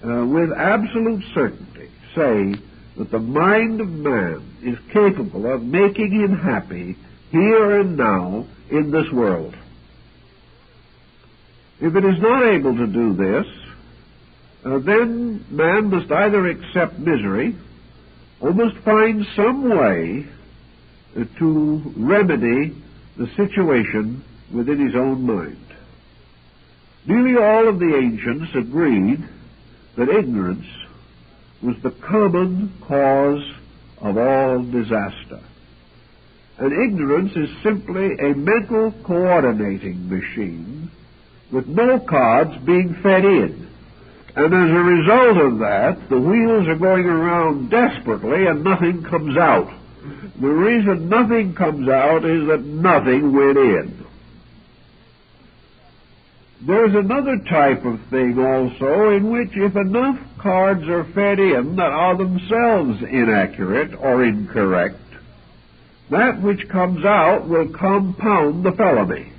with absolute certainty, say that the mind of man is capable of making him happy here and now in this world. If it is not able to do this, then man must either accept misery or must find some way to remedy the situation within his own mind. Nearly all of the ancients agreed that ignorance was the common cause of all disaster. And ignorance is simply a mental coordinating machine with no cards being fed in. And as a result of that, the wheels are going around desperately and nothing comes out. The reason nothing comes out is that nothing went in. There's another type of thing also in which if enough cards are fed in that are themselves inaccurate or incorrect, that which comes out will compound the felony.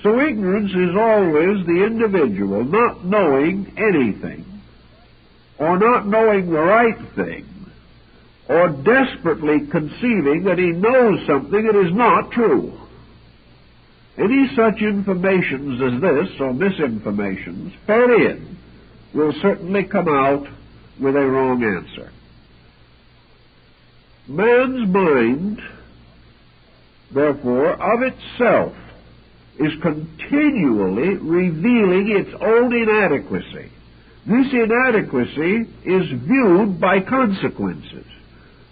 So ignorance is always the individual not knowing anything, or not knowing the right thing, or desperately conceiving that he knows something that is not true. Any such informations as this, or misinformations, fed in, will certainly come out with a wrong answer. Man's mind therefore, of itself, is continually revealing its own inadequacy. This inadequacy is viewed by consequences.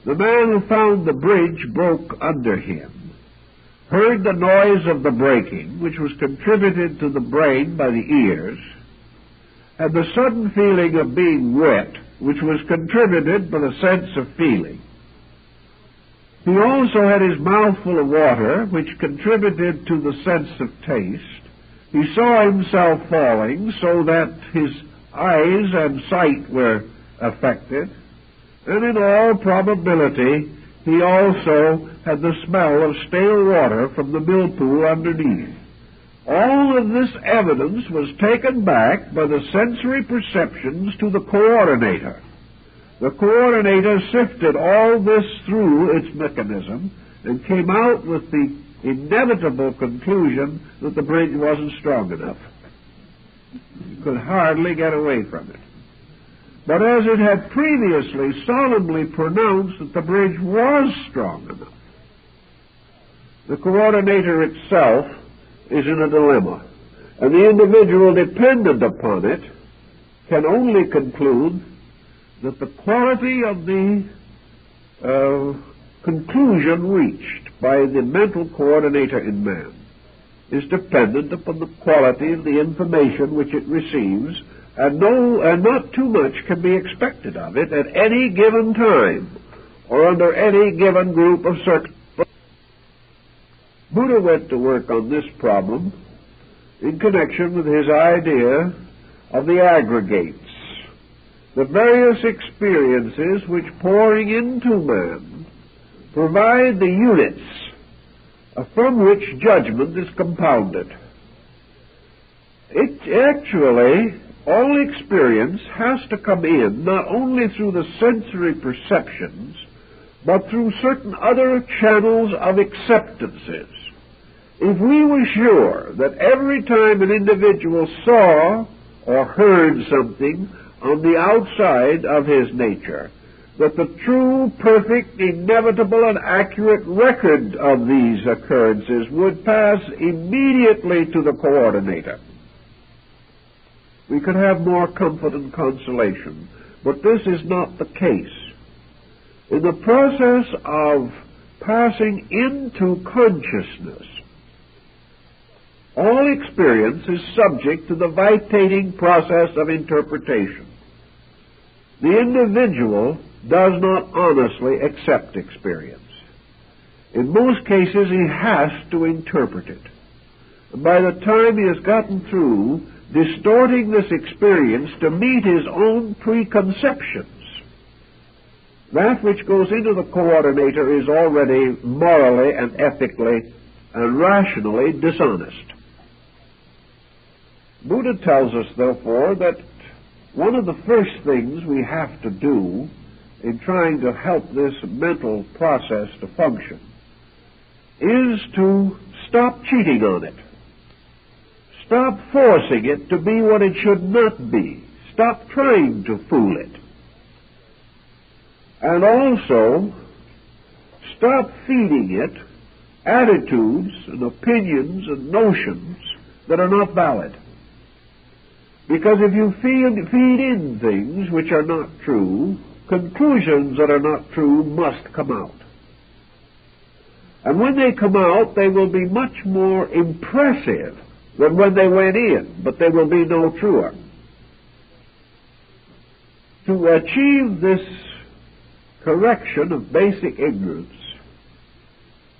The man who found the bridge broke under him, heard the noise of the breaking, which was contributed to the brain by the ears, had the sudden feeling of being wet, which was contributed by the sense of feeling. He also had his mouth full of water, which contributed to the sense of taste. He saw himself falling, so that his eyes and sight were affected. And in all probability, he also had the smell of stale water from the millpool underneath. All of this evidence was taken back by the sensory perceptions to the coordinator. The coordinator sifted all this through its mechanism and came out with the inevitable conclusion that the bridge wasn't strong enough. You could hardly get away from it. But as it had previously solemnly pronounced that the bridge was strong enough, the coordinator itself is in a dilemma, and the individual dependent upon it can only conclude that the quality of the conclusion reached by the mental coordinator in man is dependent upon the quality of the information which it receives, and not too much can be expected of it at any given time or under any given group of circumstances. Buddha went to work on this problem in connection with his idea of the aggregates, the various experiences which, pouring into man, provide the units from which judgment is compounded. Actually, all experience has to come in not only through the sensory perceptions, but through certain other channels of acceptances. If we were sure that every time an individual saw or heard something on the outside of his nature, that the true, perfect, inevitable, and accurate record of these occurrences would pass immediately to the coordinator, we could have more comfort and consolation. But this is not the case. In the process of passing into consciousness, all experience is subject to the vitating process of interpretation. The individual does not honestly accept experience. In most cases, he has to interpret it. And by the time he has gotten through distorting this experience to meet his own preconceptions, that which goes into the coordinator is already morally and ethically and rationally dishonest. Buddha tells us, therefore, that one of the first things we have to do in trying to help this mental process to function is to stop cheating on it. Stop forcing it to be what it should not be. Stop trying to fool it. And also, stop feeding it attitudes and opinions and notions that are not valid. Because if you feed in things which are not true, conclusions that are not true must come out. And when they come out, they will be much more impressive than when they went in, but they will be no truer. To achieve this correction of basic ignorance,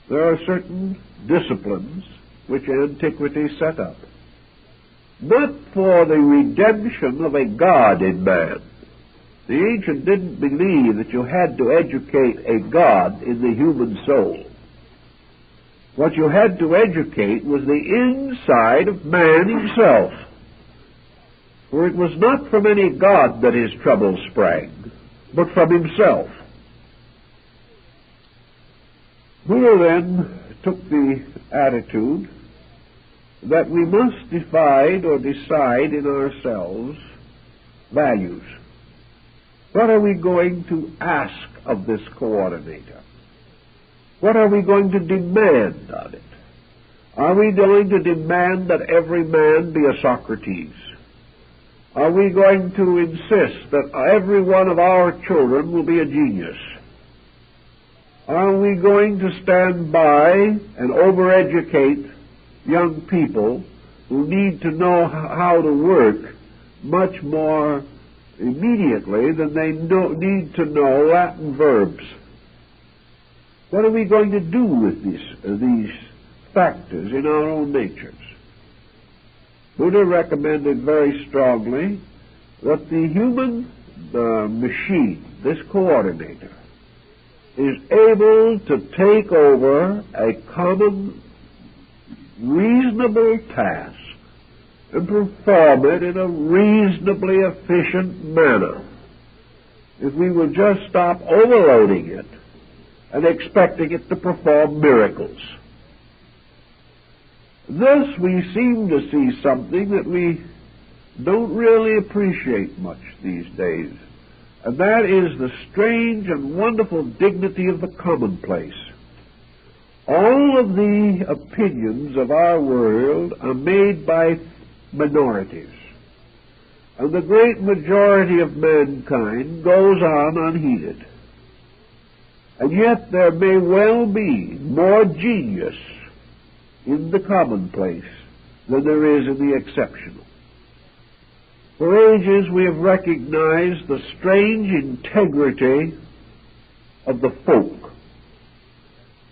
there are certain disciplines which antiquity set up, not for the redemption of a God in man. The ancient didn't believe that you had to educate a God in the human soul. What you had to educate was the inside of man himself. For it was not from any God that his trouble sprang, but from himself. Buddha then took the attitude that we must divide or decide in ourselves values. What are we going to ask of this coordinator? What are we going to demand on it? Are we going to demand that every man be a Socrates? Are we going to insist that every one of our children will be a genius? Are we going to stand by and overeducate young people who need to know how to work much more immediately than they need to know Latin verbs? What are we going to do with these factors in our own natures? Buddha recommended very strongly that the human machine, this coordinator, is able to take over a common, reasonable task and perform it in a reasonably efficient manner. If we would just stop overloading it and expecting it to perform miracles. Thus, we seem to see something that we don't really appreciate much these days, and that is the strange and wonderful dignity of the commonplace. All of the opinions of our world are made by minorities, and the great majority of mankind goes on unheeded. And yet there may well be more genius in the commonplace than there is in the exceptional. For ages we have recognized the strange integrity of the folk.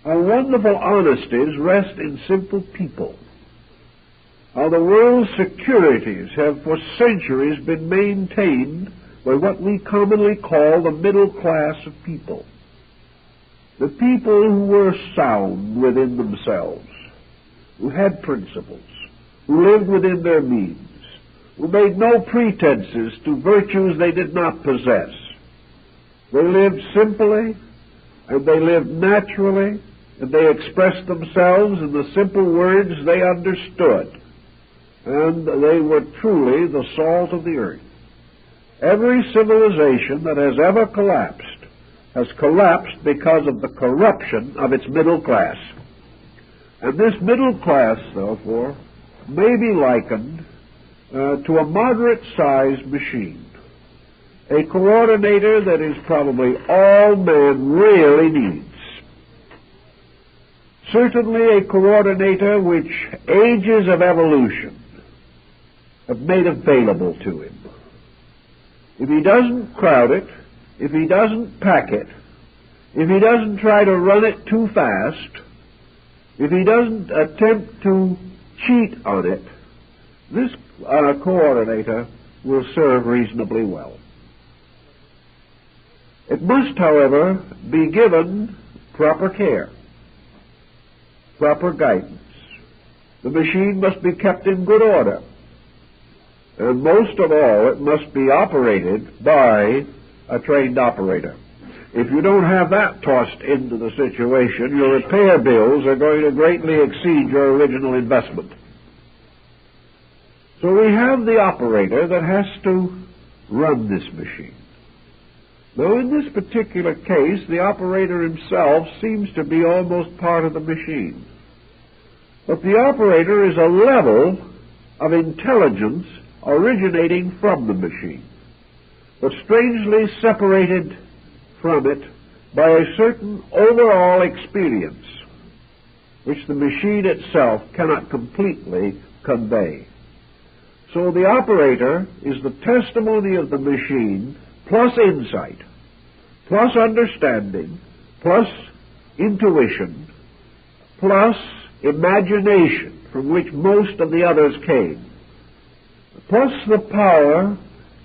How wonderful honesties rest in simple people. How the world's securities have for centuries been maintained by what we commonly call the middle class of people. The people who were sound within themselves, who had principles, who lived within their means, who made no pretenses to virtues they did not possess. They lived simply, and they lived naturally, and they expressed themselves in the simple words they understood, and they were truly the salt of the earth. Every civilization that has ever collapsed has collapsed because of the corruption of its middle class. And this middle class, therefore, may be likened to a moderate-sized machine, a coordinator that is probably all man really needs. Certainly a coordinator which ages of evolution have made available to him. If he doesn't crowd it, if he doesn't pack it, if he doesn't try to run it too fast, if he doesn't attempt to cheat on it, this coordinator will serve reasonably well. It must, however, be given proper care, proper guidance. The machine must be kept in good order. And most of all, it must be operated by a trained operator. If you don't have that tossed into the situation, your repair bills are going to greatly exceed your original investment. So we have the operator that has to run this machine. Now, in this particular case, the operator himself seems to be almost part of the machine. But the operator is a level of intelligence originating from the machine, but strangely separated from it by a certain overall experience which the machine itself cannot completely convey. So the operator is the testimony of the machine plus insight, plus understanding, plus intuition, plus imagination, from which most of the others came, plus the power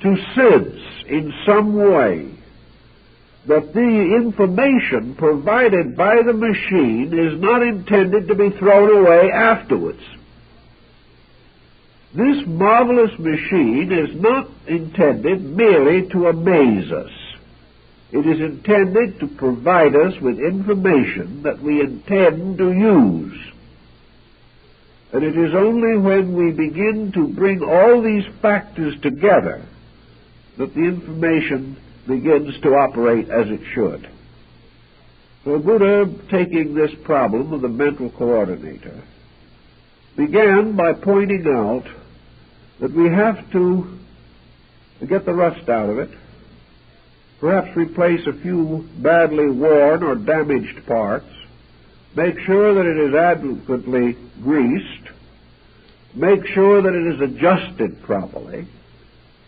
to sense in some way that the information provided by the machine is not intended to be thrown away afterwards. This marvelous machine is not intended merely to amaze us. It is intended to provide us with information that we intend to use. And it is only when we begin to bring all these factors together that the information begins to operate as it should. So Buddha, taking this problem of the mental coordinator, began by pointing out that we have to get the rust out of it, perhaps replace a few badly worn or damaged parts, make sure that it is adequately greased, make sure that it is adjusted properly,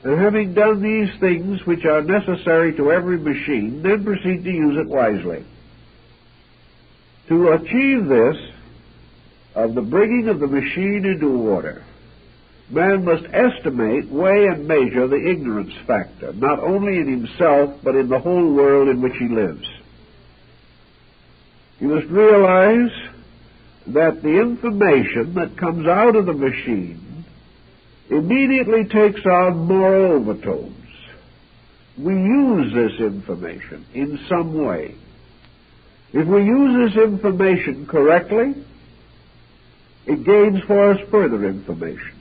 and having done these things which are necessary to every machine, then proceed to use it wisely. To achieve this, of the bringing of the machine into order, man must estimate, weigh, and measure the ignorance factor, not only in himself, but in the whole world in which he lives. He must realize that the information that comes out of the machine immediately takes on moral overtones. We use this information in some way. If we use this information correctly, it gains for us further information.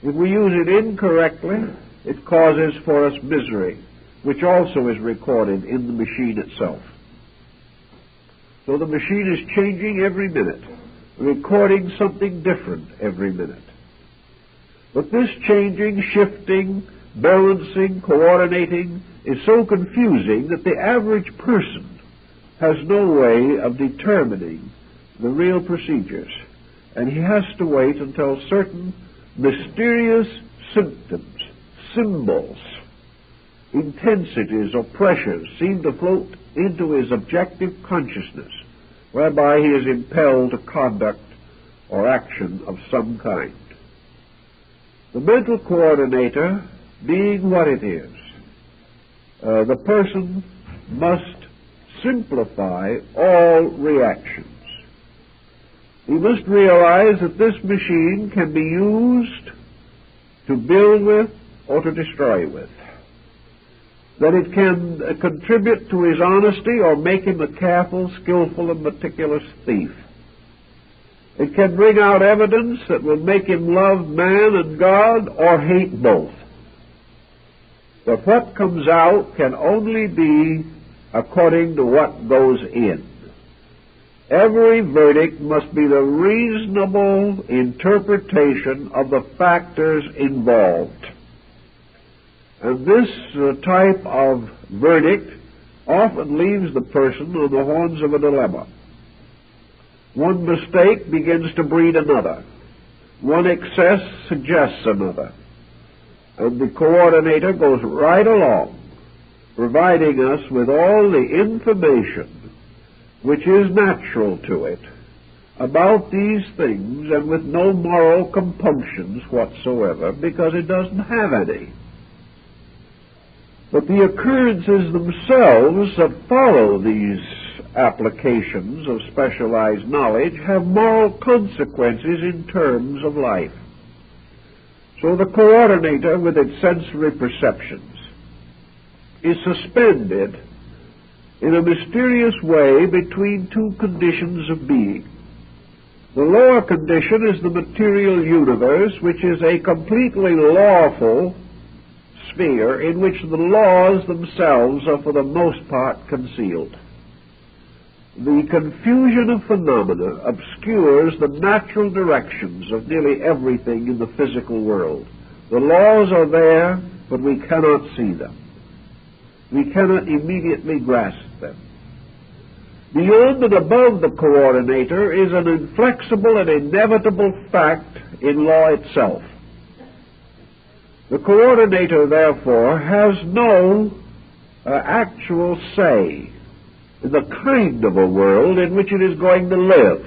If we use it incorrectly, it causes for us misery, which also is recorded in the machine itself. So the machine is changing every minute, recording something different every minute. But this changing, shifting, balancing, coordinating is so confusing that the average person has no way of determining the real procedures, and he has to wait until certain mysterious symptoms, symbols, intensities or pressures seem to float into his objective consciousness, whereby he is impelled to conduct or action of some kind. The mental coordinator being what it is, the person must simplify all reactions. He must realize that this machine can be used to build with or to destroy with, that it can contribute to his honesty or make him a careful, skillful, and meticulous thief. It can bring out evidence that will make him love man and God or hate both. But what comes out can only be according to what goes in. Every verdict must be the reasonable interpretation of the factors involved. And this type of verdict often leaves the person on the horns of a dilemma. One mistake begins to breed another. One excess suggests another. And the coordinator goes right along, providing us with all the information which is natural to it about these things, and with no moral compunctions whatsoever, because it doesn't have any. But the occurrences themselves that follow these applications of specialized knowledge have moral consequences in terms of life. So the coordinator, with its sensory perceptions, is suspended in a mysterious way between two conditions of being. The lower condition is the material universe, which is a completely lawful sphere in which the laws themselves are for the most part concealed. The confusion of phenomena obscures the natural directions of nearly everything in the physical world. The laws are there, but we cannot see them. We cannot immediately grasp them. Beyond and above the coordinator is an inflexible and inevitable fact in law itself. The coordinator, therefore, has no actual say in the kind of a world in which it is going to live.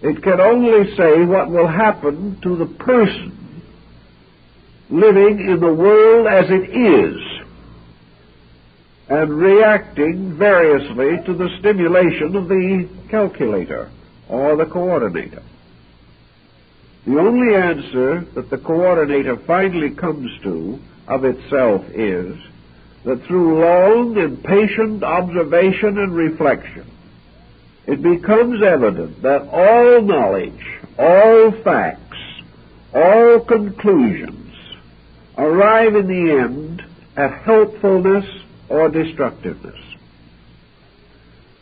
It can only say what will happen to the person living in the world as it is, and reacting variously to the stimulation of the calculator or the coordinator. The only answer that the coordinator finally comes to of itself is that through long and patient observation and reflection, it becomes evident that all knowledge, all facts, all conclusions arrive in the end at helpfulness or destructiveness.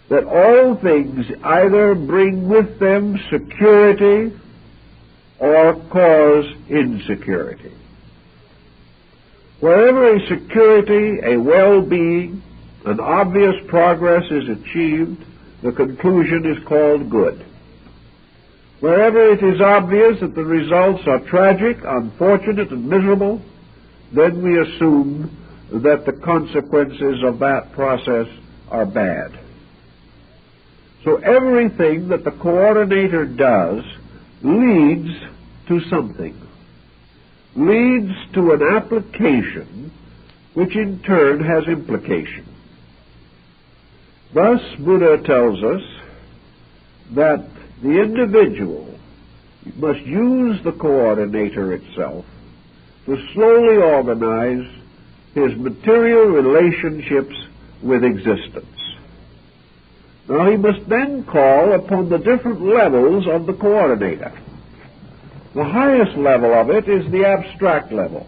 that all things either bring with them security or cause insecurity. Wherever a security, a well-being, an obvious progress is achieved, the conclusion is called good. Wherever it is obvious that the results are tragic, unfortunate, and miserable, then we assume that the consequences of that process are bad. So everything that the coordinator does leads to something, leads to an application which in turn has implication. Thus, Buddha tells us that the individual must use the coordinator itself to slowly organize his material relationships with existence. Now, he must then call upon the different levels of the coordinator. The highest level of it is the abstract level.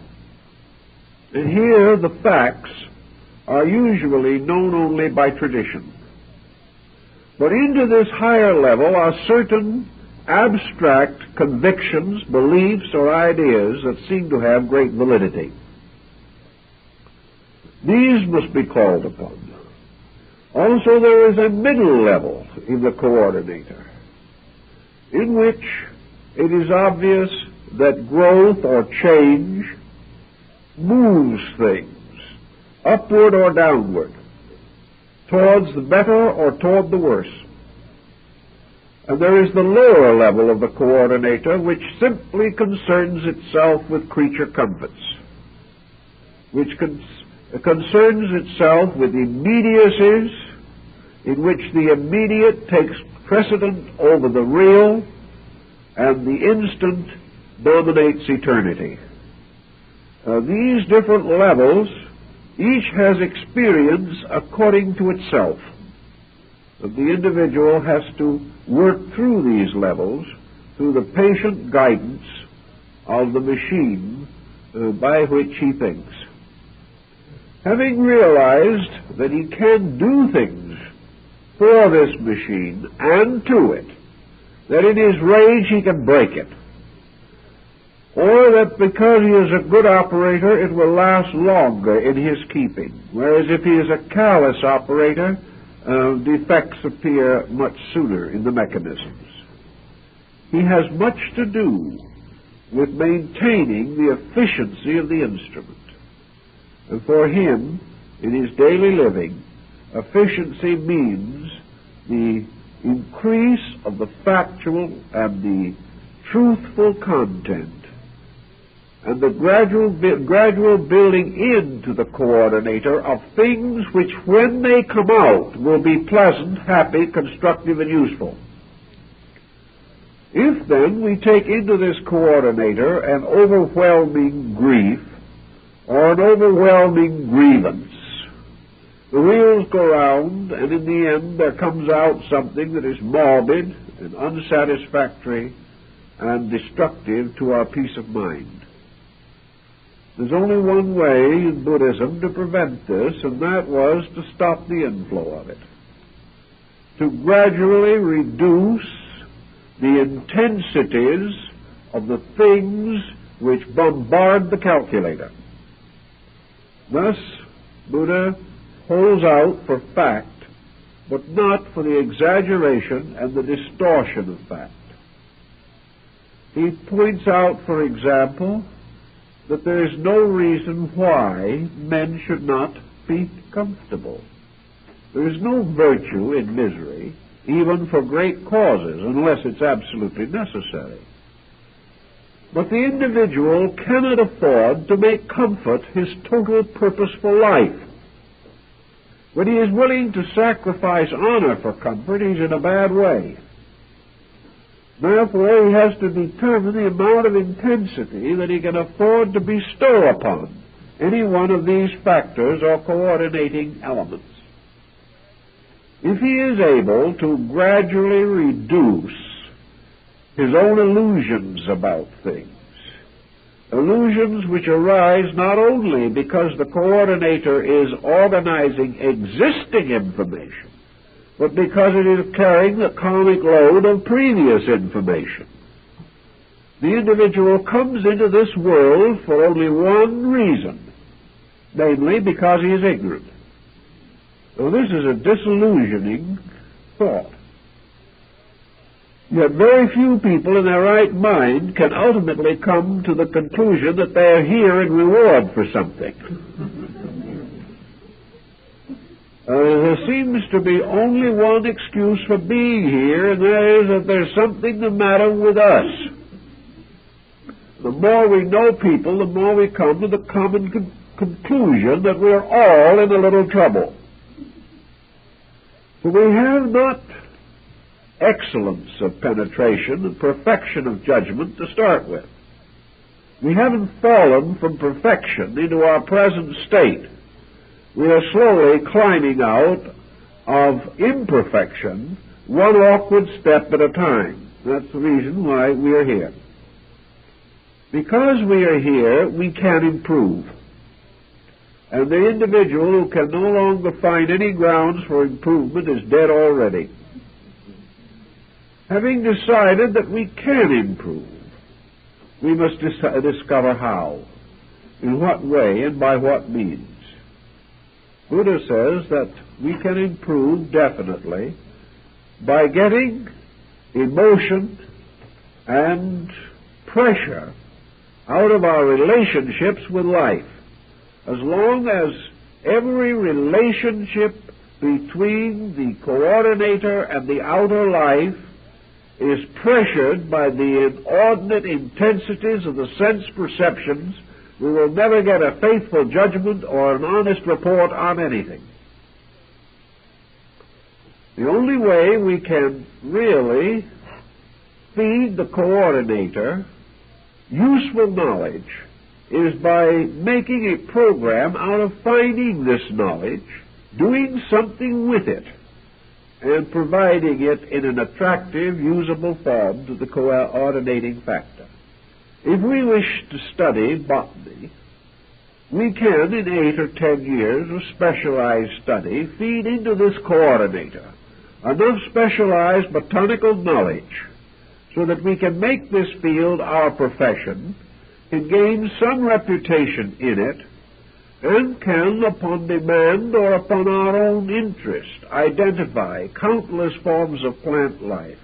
And here the facts are usually known only by tradition. But into this higher level are certain abstract convictions, beliefs, or ideas that seem to have great validity. These must be called upon. Also, there is a middle level in the coordinator, in which it is obvious that growth or change moves things upward or downward, towards the better or toward the worse. And there is the lower level of the coordinator, which simply concerns itself with creature comforts, which concerns itself with immediacies in which the immediate takes precedent over the real and the instant dominates eternity. These different levels, each has experience according to itself. And the individual has to work through these levels through the patient guidance of the machine by which he thinks. Having realized that he can do things for this machine and to it, that in his rage he can break it, or that because he is a good operator it will last longer in his keeping, whereas if he is a careless operator, defects appear much sooner in the mechanisms. He has much to do with maintaining the efficiency of the instrument. And for him, in his daily living, efficiency means the increase of the factual and the truthful content, and the gradual building into the coordinator of things which, when they come out, will be pleasant, happy, constructive, and useful. If, then, we take into this coordinator an overwhelming grief or an overwhelming grievance, the wheels go round, and in the end there comes out something that is morbid and unsatisfactory and destructive to our peace of mind. There's only one way in Buddhism to prevent this, and that was to stop the inflow of it, to gradually reduce the intensities of the things which bombard the calculator. Thus, Buddha holds out for fact, but not for the exaggeration and the distortion of fact. He points out, for example, that there is no reason why men should not be comfortable. There is no virtue in misery, even for great causes, unless it's absolutely necessary. But the individual cannot afford to make comfort his total purpose for life. When he is willing to sacrifice honor for comfort, he's in a bad way. Therefore, he has to determine the amount of intensity that he can afford to bestow upon any one of these factors or coordinating elements. If he is able to gradually reduce his own illusions about things, illusions which arise not only because the coordinator is organizing existing information, but because it is carrying the karmic load of previous information. The individual comes into this world for only one reason, namely because he is ignorant. Now, this is a disillusioning thought. Yet very few people in their right mind can ultimately come to the conclusion that they are here in reward for something. There seems to be only one excuse for being here, and that is that there's something the matter with us. The more we know people, the more we come to the common conclusion that we're all in a little trouble. For we have not excellence of penetration and perfection of judgment to start with. We haven't fallen from perfection into our present state. We are slowly climbing out of imperfection, one awkward step at a time. That's the reason why we are here. Because we are here, we can improve. And the individual who can no longer find any grounds for improvement is dead already. Having decided that we can improve, we must discover how, in what way, and by what means. Buddha says that we can improve definitely by getting emotion and pressure out of our relationships with life. As long as every relationship between the coordinator and the outer life is pressured by the inordinate intensities of the sense perceptions, we will never get a faithful judgment or an honest report on anything. The only way we can really feed the coordinator useful knowledge is by making a program out of finding this knowledge, doing something with it, and providing it in an attractive, usable form to the coordinating factor. If we wish to study botany, we can, in 8 or 10 years of specialized study, feed into this coordinator enough specialized botanical knowledge so that we can make this field our profession, can gain some reputation in it, and can, upon demand or upon our own interest, identify countless forms of plant life,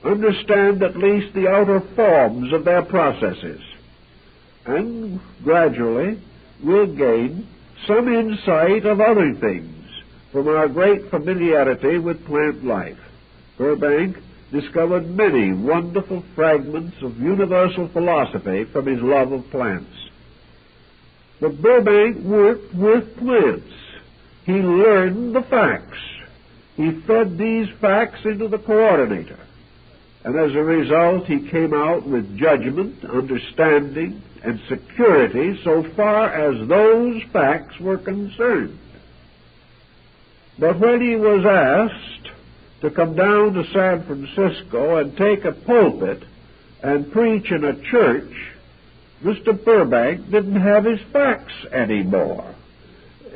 understand at least the outer forms of their processes, and gradually we'll gain some insight of other things from our great familiarity with plant life. Burbank discovered many wonderful fragments of universal philosophy from his love of plants. But Burbank worked with plants. He learned the facts. He fed these facts into the coordinator. And as a result, he came out with judgment, understanding, and security so far as those facts were concerned. But when he was asked to come down to San Francisco and take a pulpit and preach in a church, Mr. Burbank didn't have his facts anymore.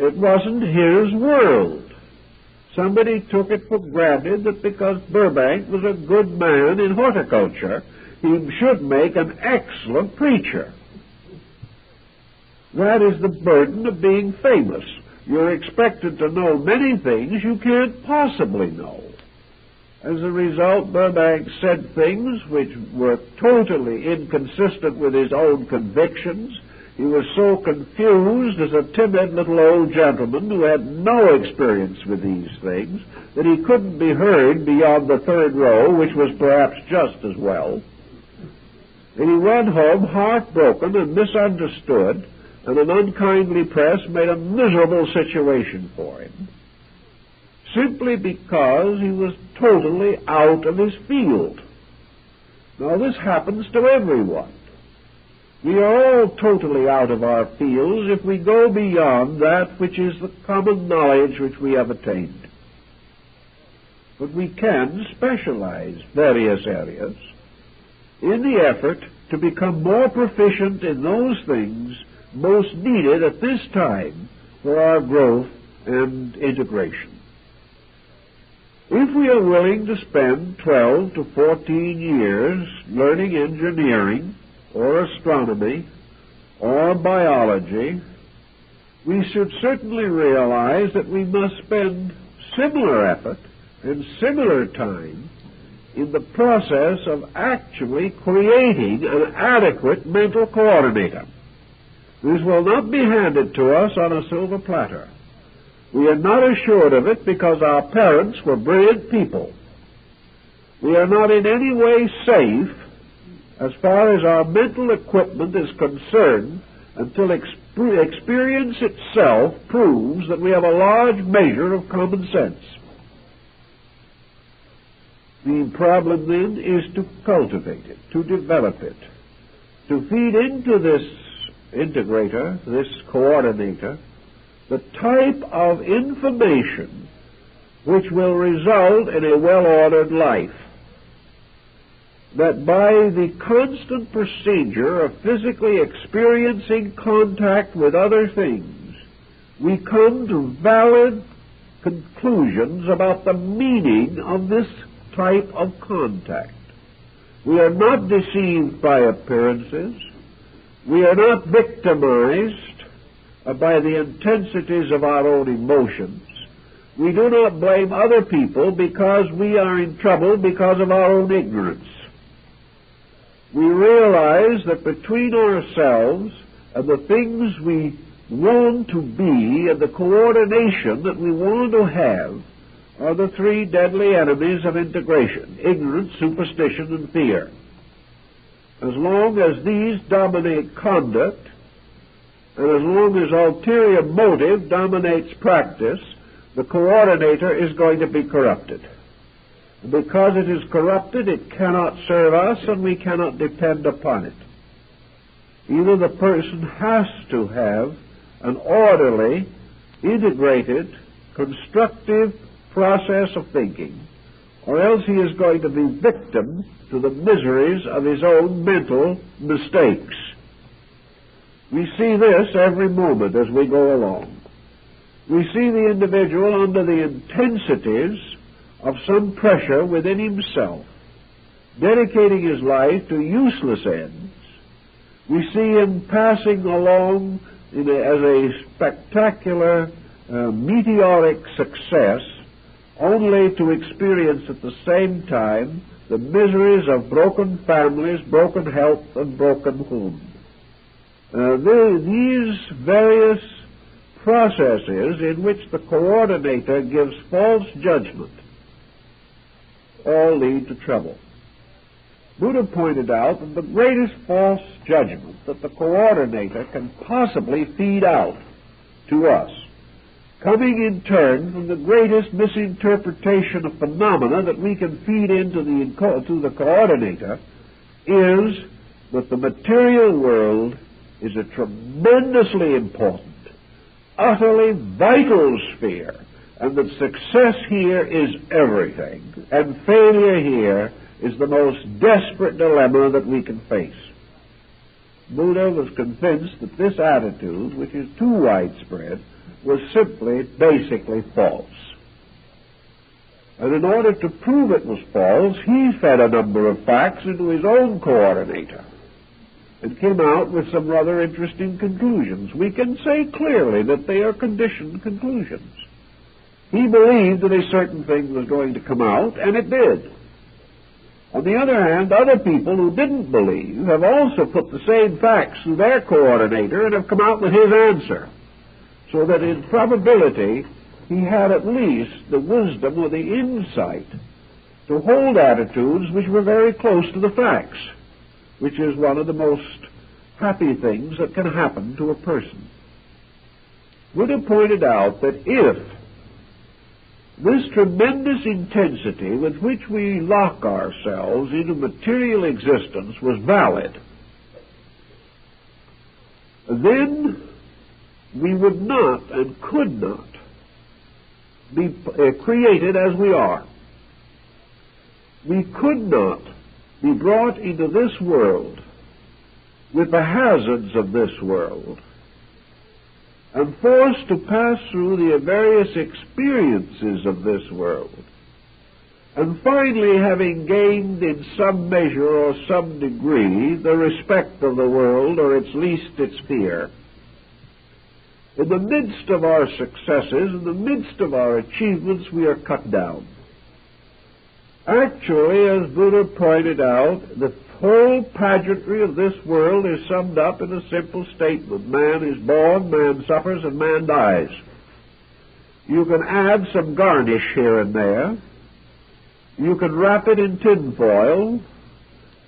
It wasn't his world. Somebody took it for granted that because Burbank was a good man in horticulture, he should make an excellent preacher. That is the burden of being famous. You're expected to know many things you can't possibly know. As a result, Burbank said things which were totally inconsistent with his own convictions. He was so confused as a timid little old gentleman who had no experience with these things that he couldn't be heard beyond the third row, which was perhaps just as well. And he went home heartbroken and misunderstood, and an unkindly press made a miserable situation for him, simply because he was totally out of his field. Now, this happens to everyone. We are all totally out of our fields if we go beyond that which is the common knowledge which we have attained. But we can specialize various areas in the effort to become more proficient in those things most needed at this time for our growth and integration. If we are willing to spend 12 to 14 years learning engineering or astronomy or biology, we should certainly realize that we must spend similar effort and similar time in the process of actually creating an adequate mental coordinator. This will not be handed to us on a silver platter. We are not assured of it because our parents were brilliant people. We are not in any way safe as far as our mental equipment is concerned until experience itself proves that we have a large measure of common sense. The problem then is to cultivate it, to develop it, to feed into this integrator, this coordinator, the type of information which will result in a well-ordered life. That by the constant procedure of physically experiencing contact with other things, we come to valid conclusions about the meaning of this type of contact. We are not deceived by appearances. We are not victimized by the intensities of our own emotions. We do not blame other people because we are in trouble because of our own ignorance. We realize that between ourselves and the things we want to be and the coordination that we want to have are the three deadly enemies of integration: ignorance, superstition, and fear. As long as these dominate conduct, and as long as ulterior motive dominates practice, the coordinator is going to be corrupted. And because it is corrupted, it cannot serve us, and we cannot depend upon it. Either the person has to have an orderly, integrated, constructive process of thinking, or else he is going to be victim to the miseries of his own mental mistakes. We see this every moment as we go along. We see the individual under the intensities of some pressure within himself, dedicating his life to useless ends. We see him passing along as a spectacular, meteoric success, only to experience at the same time the miseries of broken families, broken health, and broken homes. These various processes in which the coordinator gives false judgment all lead to trouble. Buddha pointed out that the greatest false judgment that the coordinator can possibly feed out to us, coming in turn from the greatest misinterpretation of phenomena that we can feed into the coordinator, is that the material world is a tremendously important, utterly vital sphere, and that success here is everything, and failure here is the most desperate dilemma that we can face. Buddha was convinced that this attitude, which is too widespread, was simply, basically false. And in order to prove it was false, he fed a number of facts into his own coordinator and came out with some rather interesting conclusions. We can say clearly that they are conditioned conclusions. He believed that a certain thing was going to come out, and it did. On the other hand, other people who didn't believe have also put the same facts to their coordinator and have come out with his answer, so that in probability he had at least the wisdom or the insight to hold attitudes which were very close to the facts, which is one of the most happy things that can happen to a person. Buddha pointed out that if this tremendous intensity with which we lock ourselves into material existence was valid, then we would not and could not be created as we are. We could not be brought into this world with the hazards of this world and forced to pass through the various experiences of this world and finally having gained in some measure or some degree the respect of the world, or at least its fear, in the midst of our successes, in the midst of our achievements, we are cut down. Actually, as Buddha pointed out, the whole pageantry of this world is summed up in a simple statement. Man is born, man suffers, and man dies. You can add some garnish here and there. You can wrap it in tin foil.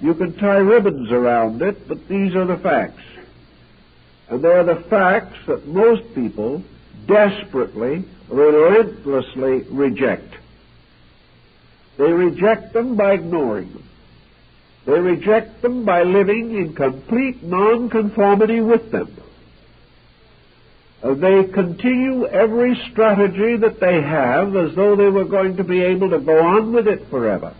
You can tie ribbons around it, but these are the facts. And they're the facts that most people desperately, relentlessly reject. They reject them by ignoring them. They reject them by living in complete nonconformity with them. They continue every strategy that they have as though they were going to be able to go on with it forever.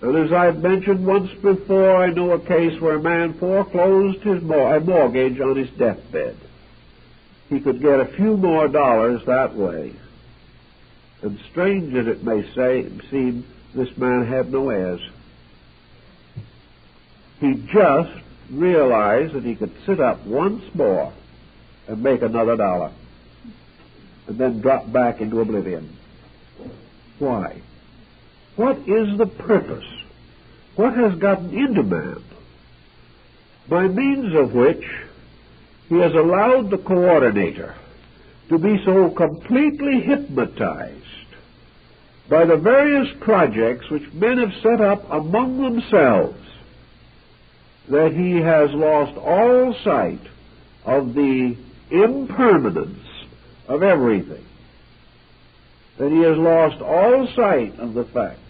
And as I've mentioned once before, I know a case where a man foreclosed his mortgage on his deathbed. He could get a few more dollars that way. And strange as it may seem, this man had no heirs. He just realized that he could sit up once more and make another dollar, and then drop back into oblivion. Why? What is the purpose? What has gotten into man? By means of which he has allowed the coordinator to be so completely hypnotized by the various projects which men have set up among themselves that he has lost all sight of the impermanence of everything, that he has lost all sight of the fact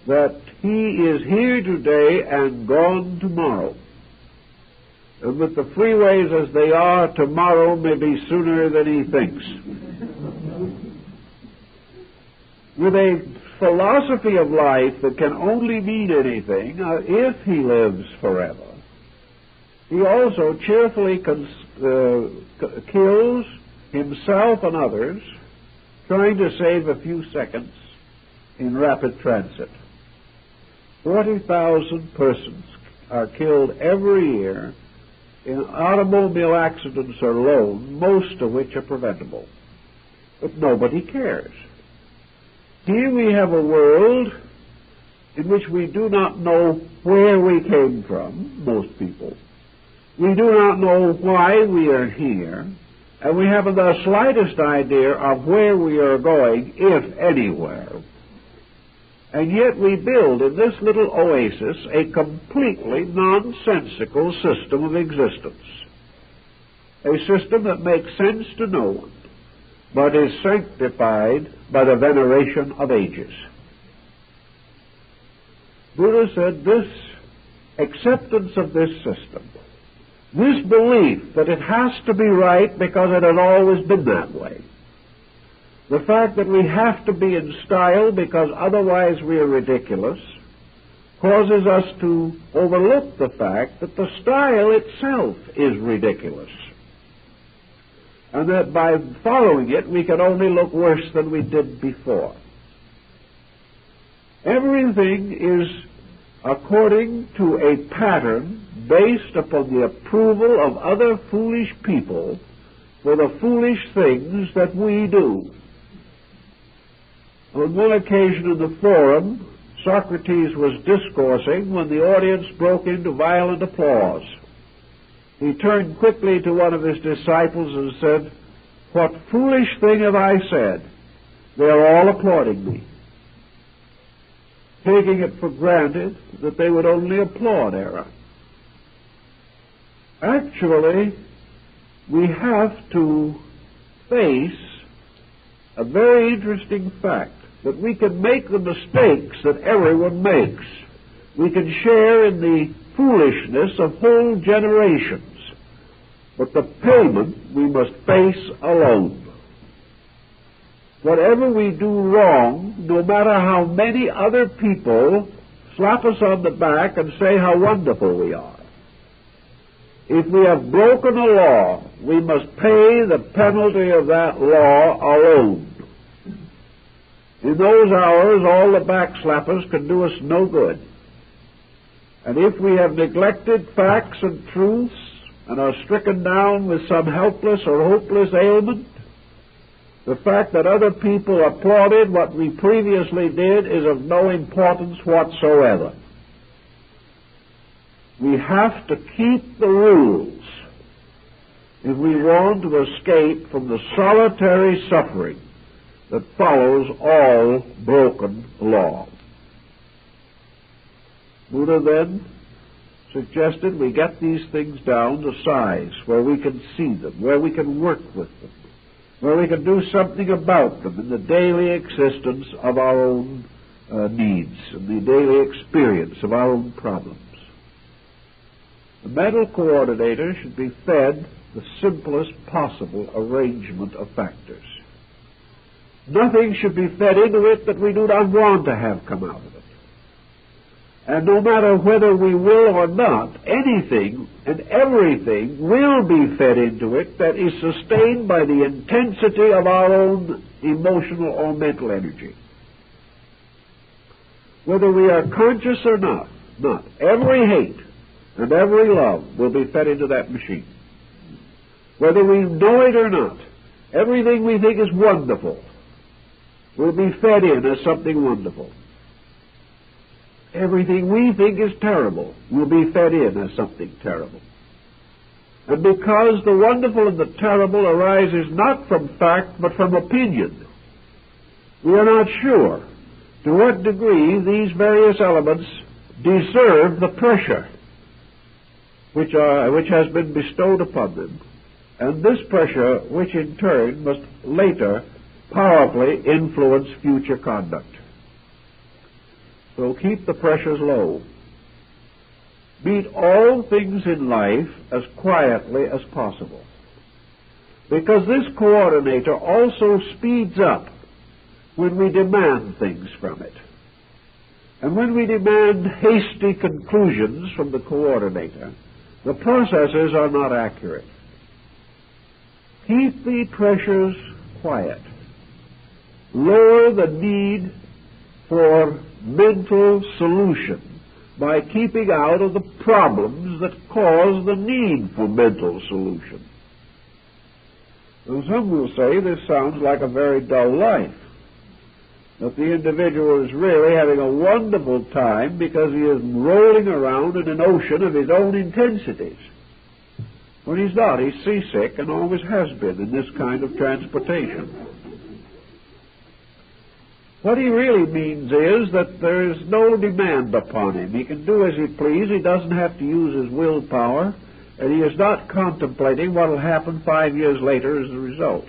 that he is here today and gone tomorrow, and with the freeways as they are, tomorrow may be sooner than he thinks. With a philosophy of life that can only mean anything if he lives forever, he also cheerfully kills himself and others, trying to save a few seconds in rapid transit. 40,000 persons are killed every year in automobile accidents alone, most of which are preventable. But nobody cares. Here we have a world in which we do not know where we came from, most people. We do not know why we are here, and we haven't the slightest idea of where we are going, if anywhere. And yet we build in this little oasis a completely nonsensical system of existence. A system that makes sense to no one, but is sanctified by the veneration of ages. Buddha said this acceptance of this system, this belief that it has to be right because it had always been that way, the fact that we have to be in style because otherwise we are ridiculous, causes us to overlook the fact that the style itself is ridiculous, and that by following it we can only look worse than we did before. Everything is according to a pattern based upon the approval of other foolish people for the foolish things that we do. On one occasion in the forum, Socrates was discoursing when the audience broke into violent applause. He turned quickly to one of his disciples and said, "What foolish thing have I said? They are all applauding me," taking it for granted that they would only applaud error. Actually, we have to face a very interesting fact, that we can make the mistakes that everyone makes. We can share in the foolishness of whole generations, but the payment we must face alone. Whatever we do wrong, no matter how many other people slap us on the back and say how wonderful we are, if we have broken a law, we must pay the penalty of that law alone. In those hours, all the backslappers can do us no good. And if we have neglected facts and truths and are stricken down with some helpless or hopeless ailment, the fact that other people applauded what we previously did is of no importance whatsoever. We have to keep the rules if we want to escape from the solitary suffering that follows all broken law. Buddha then suggested we get these things down to size, where we can see them, where we can work with them, where we can do something about them in the daily existence of our own needs and the daily experience of our own problems. The mental coordinator should be fed the simplest possible arrangement of factors. Nothing should be fed into it that we do not want to have come out of it. And no matter whether we will or not, anything and everything will be fed into it that is sustained by the intensity of our own emotional or mental energy. Whether we are conscious or not, every hate and every love will be fed into that machine. Whether we know it or not, everything we think is wonderful will be fed in as something wonderful. Everything we think is terrible will be fed in as something terrible. And because the wonderful and the terrible arises not from fact but from opinion, we are not sure to what degree these various elements deserve the pressure which has been bestowed upon them, and this pressure which in turn must later powerfully influence future conduct. So keep the pressures low. Meet all things in life as quietly as possible, because this coordinator also speeds up when we demand things from it. And when we demand hasty conclusions from the coordinator, the processes are not accurate. Keep the pressures quiet. Lower the need for mental solution by keeping out of the problems that cause the need for mental solution. Now, some will say this sounds like a very dull life, that the individual is really having a wonderful time because he is rolling around in an ocean of his own intensities. When he's not, he's seasick and always has been in this kind of transportation. What he really means is that there is no demand upon him. He can do as he pleases. He doesn't have to use his willpower, and he is not contemplating what will happen 5 years later as a result.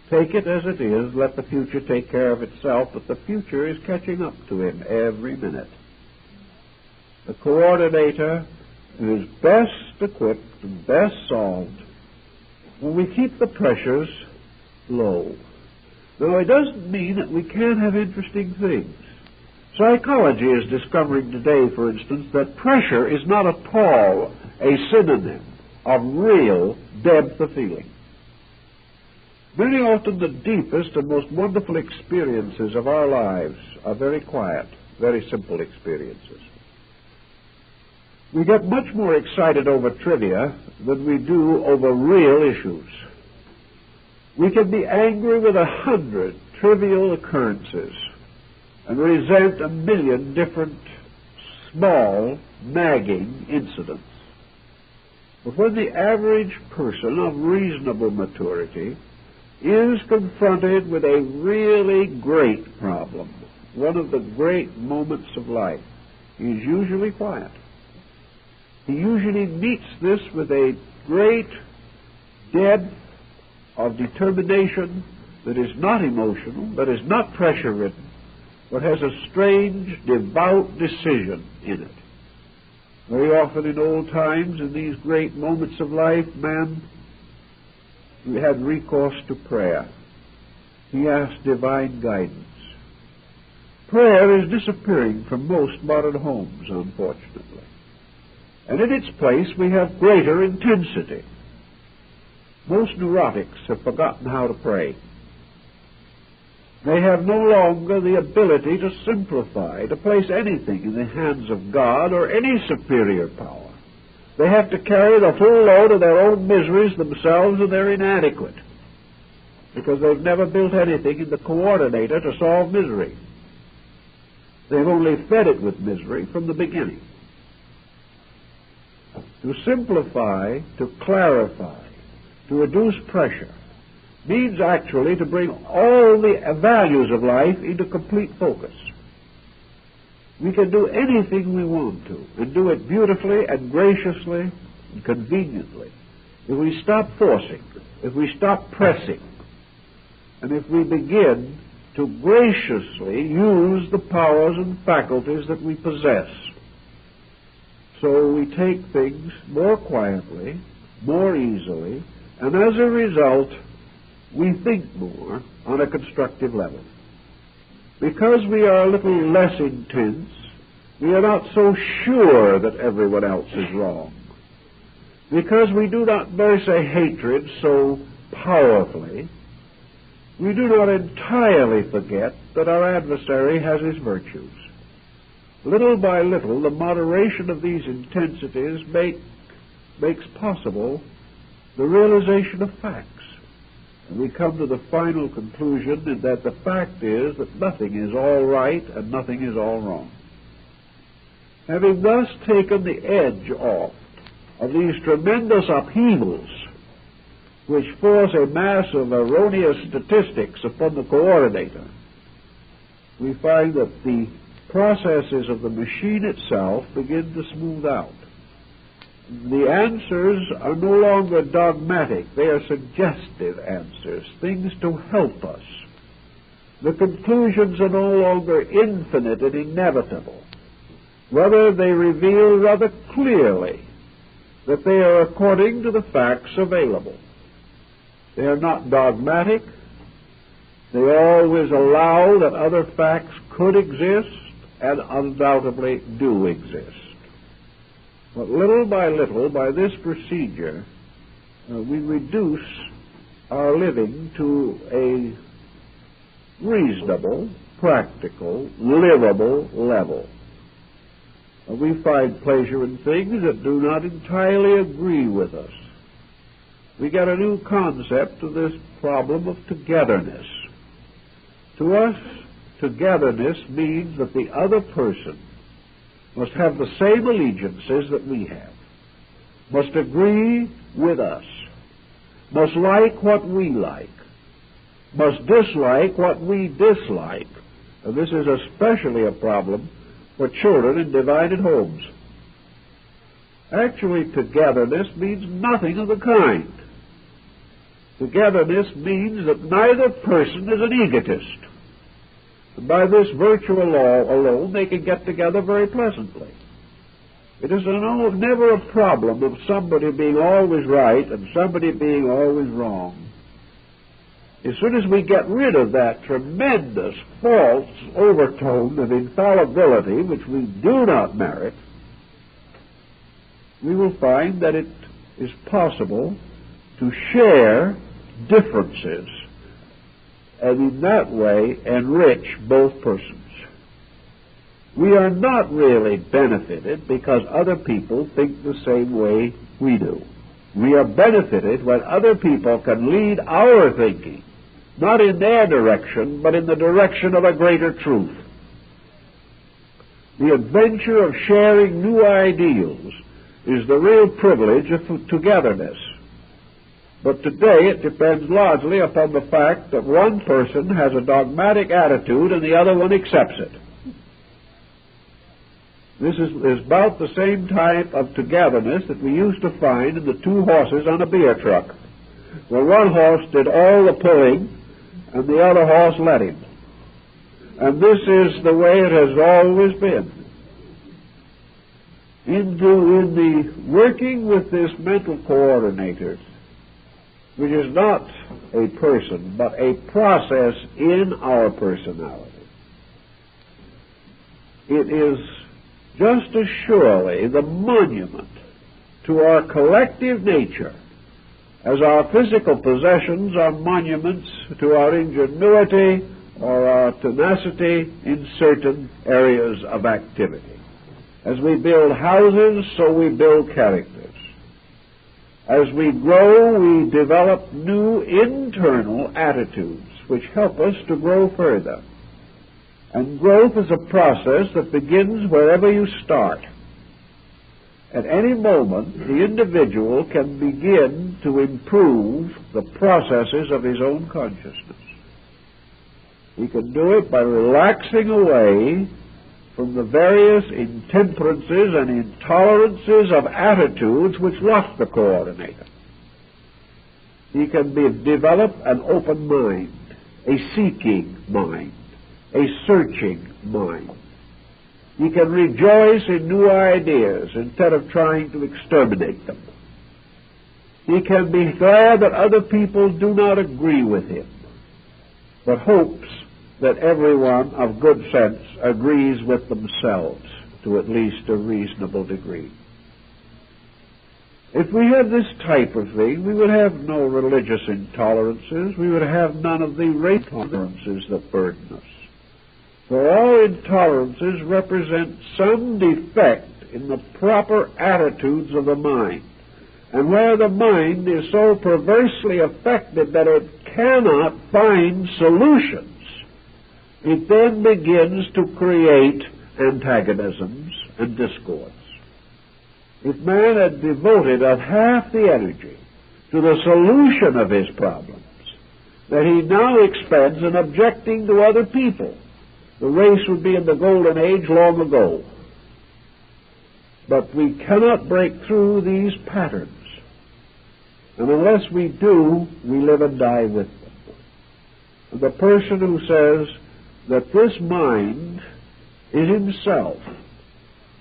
Take it as it is. Let the future take care of itself, but the future is catching up to him every minute. The coordinator is best equipped and best solved when we keep the pressures low. Now, it doesn't mean that we can't have interesting things. Psychology is discovering today, for instance, that pressure is not at all a synonym of real depth of feeling. Very often the deepest and most wonderful experiences of our lives are very quiet, very simple experiences. We get much more excited over trivia than we do over real issues. We can be angry with 100 trivial occurrences and resent 1,000,000 different small, nagging incidents. But when the average person of reasonable maturity is confronted with a really great problem, one of the great moments of life, he is usually quiet. He usually meets this with a great depth of determination that is not emotional, that is not pressure-ridden, but has a strange, devout decision in it. Very often in old times, in these great moments of life, man had recourse to prayer. He asked divine guidance. Prayer is disappearing from most modern homes, unfortunately. And in its place, we have greater intensity. Most neurotics have forgotten how to pray. They have no longer the ability to simplify, to place anything in the hands of God or any superior power. They have to carry the full load of their own miseries themselves, and they're inadequate because they've never built anything in the coordinator to solve misery. They've only fed it with misery from the beginning. To simplify, to clarify, to reduce pressure, means actually to bring all the values of life into complete focus. We can do anything we want to, and do it beautifully and graciously and conveniently, if we stop forcing, if we stop pressing, and if we begin to graciously use the powers and faculties that we possess. So we take things more quietly, more easily, and as a result, we think more on a constructive level. Because we are a little less intense, we are not so sure that everyone else is wrong. Because we do not nurse a hatred so powerfully, we do not entirely forget that our adversary has his virtues. Little by little, the moderation of these intensities makes possible the realization of facts. And we come to the final conclusion that the fact is that nothing is all right and nothing is all wrong. Having thus taken the edge off of these tremendous upheavals which force a mass of erroneous statistics upon the coordinator, we find that the processes of the machine itself begin to smooth out. The answers are no longer dogmatic. They are suggestive answers, things to help us. The conclusions are no longer infinite and inevitable. Rather, they reveal rather clearly that they are according to the facts available. They are not dogmatic. They always allow that other facts could exist and undoubtedly do exist. But little by little, by this procedure, we reduce our living to a reasonable, practical, livable level. We find pleasure in things that do not entirely agree with us. We get a new concept of this problem of togetherness. To us, togetherness means that the other person must have the same allegiances that we have, must agree with us, must like what we like, must dislike what we dislike. And this is especially a problem for children in divided homes. Actually, togetherness means nothing of the kind. Togetherness means that neither person is an egotist. And by this virtual law alone, they can get together very pleasantly. It is never a problem of somebody being always right and somebody being always wrong. As soon as we get rid of that tremendous false overtone of infallibility, which we do not merit, we will find that it is possible to share differences and in that way enrich both persons. We are not really benefited because other people think the same way we do. We are benefited when other people can lead our thinking, not in their direction, but in the direction of a greater truth. The adventure of sharing new ideals is the real privilege of togetherness. But today it depends largely upon the fact that one person has a dogmatic attitude and the other one accepts it. This is about the same type of togetherness that we used to find in the two horses on a beer truck, where one horse did all the pulling and the other horse let him. And this is the way it has always been. In the working with this mental coordinator, which is not a person, but a process in our personality, it is just as surely the monument to our collective nature as our physical possessions are monuments to our ingenuity, or our tenacity in certain areas of activity. As we build houses, so we build characters. As we grow, we develop new internal attitudes which help us to grow further. And growth is a process that begins wherever you start. At any moment, the individual can begin to improve the processes of his own consciousness. He can do it by relaxing away from the various intemperances and intolerances of attitudes which lock the coordinator. He can develop an open mind, a seeking mind, a searching mind. He can rejoice in new ideas instead of trying to exterminate them. He can be glad that other people do not agree with him, but hopes that everyone of good sense agrees with themselves to at least a reasonable degree. If we had this type of thing, we would have no religious intolerances. We would have none of the race intolerances that burden us. For all intolerances represent some defect in the proper attitudes of the mind. And where the mind is so perversely affected that it cannot find solutions, it then begins to create antagonisms and discords. If man had devoted half the energy to the solution of his problems that he now expends in objecting to other people, the race would be in the golden age long ago. But we cannot break through these patterns. And unless we do, we live and die with them. And the person who says that this mind is himself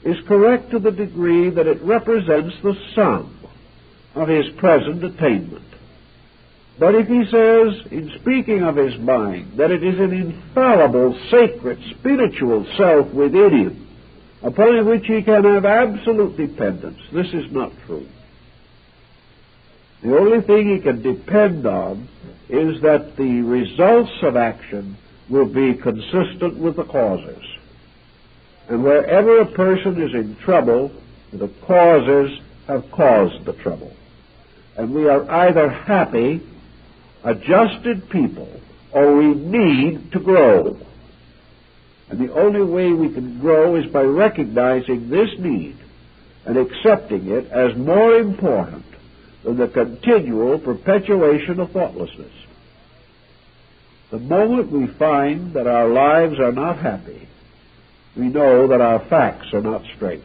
is correct to the degree that it represents the sum of his present attainment. But if he says, in speaking of his mind, that it is an infallible, sacred, spiritual self within him, upon which he can have absolute dependence, this is not true. The only thing he can depend on is that the results of action will be consistent with the causes. And wherever a person is in trouble, the causes have caused the trouble. And we are either happy, adjusted people, or we need to grow. And the only way we can grow is by recognizing this need and accepting it as more important than the continual perpetuation of thoughtlessness. The moment we find that our lives are not happy, we know that our facts are not straight.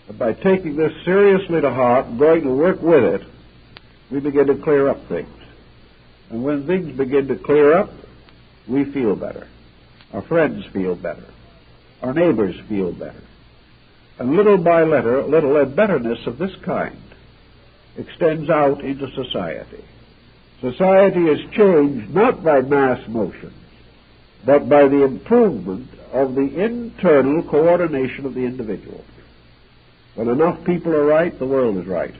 And by taking this seriously to heart and going to work with it, we begin to clear up things. And when things begin to clear up, we feel better. Our friends feel better. Our neighbors feel better. And little by little, a betterness of this kind extends out into society. Society is changed not by mass motions, but by the improvement of the internal coordination of the individual. When enough people are right, the world is right.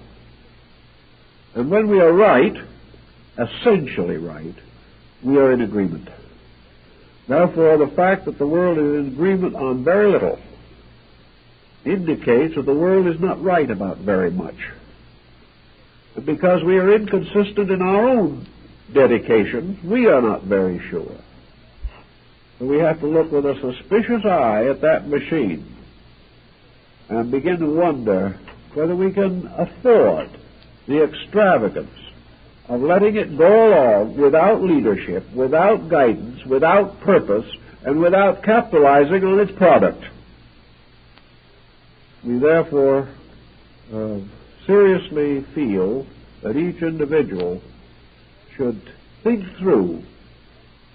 And when we are right, essentially right, we are in agreement. Therefore, the fact that the world is in agreement on very little indicates that the world is not right about very much. But because we are inconsistent in our own dedication, we are not very sure. So we have to look with a suspicious eye at that machine and begin to wonder whether we can afford the extravagance of letting it go along without leadership, without guidance, without purpose, and without capitalizing on its product. We therefore seriously feel that each individual should think through,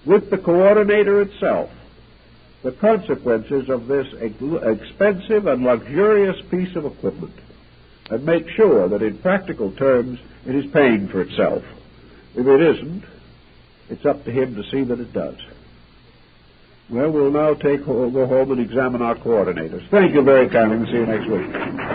with the coordinator itself, the consequences of this expensive and luxurious piece of equipment, and make sure that in practical terms it is paying for itself. If it isn't, it's up to him to see that it does. Well, we'll now go home and examine our coordinators. Thank you very kindly. We'll see you next week.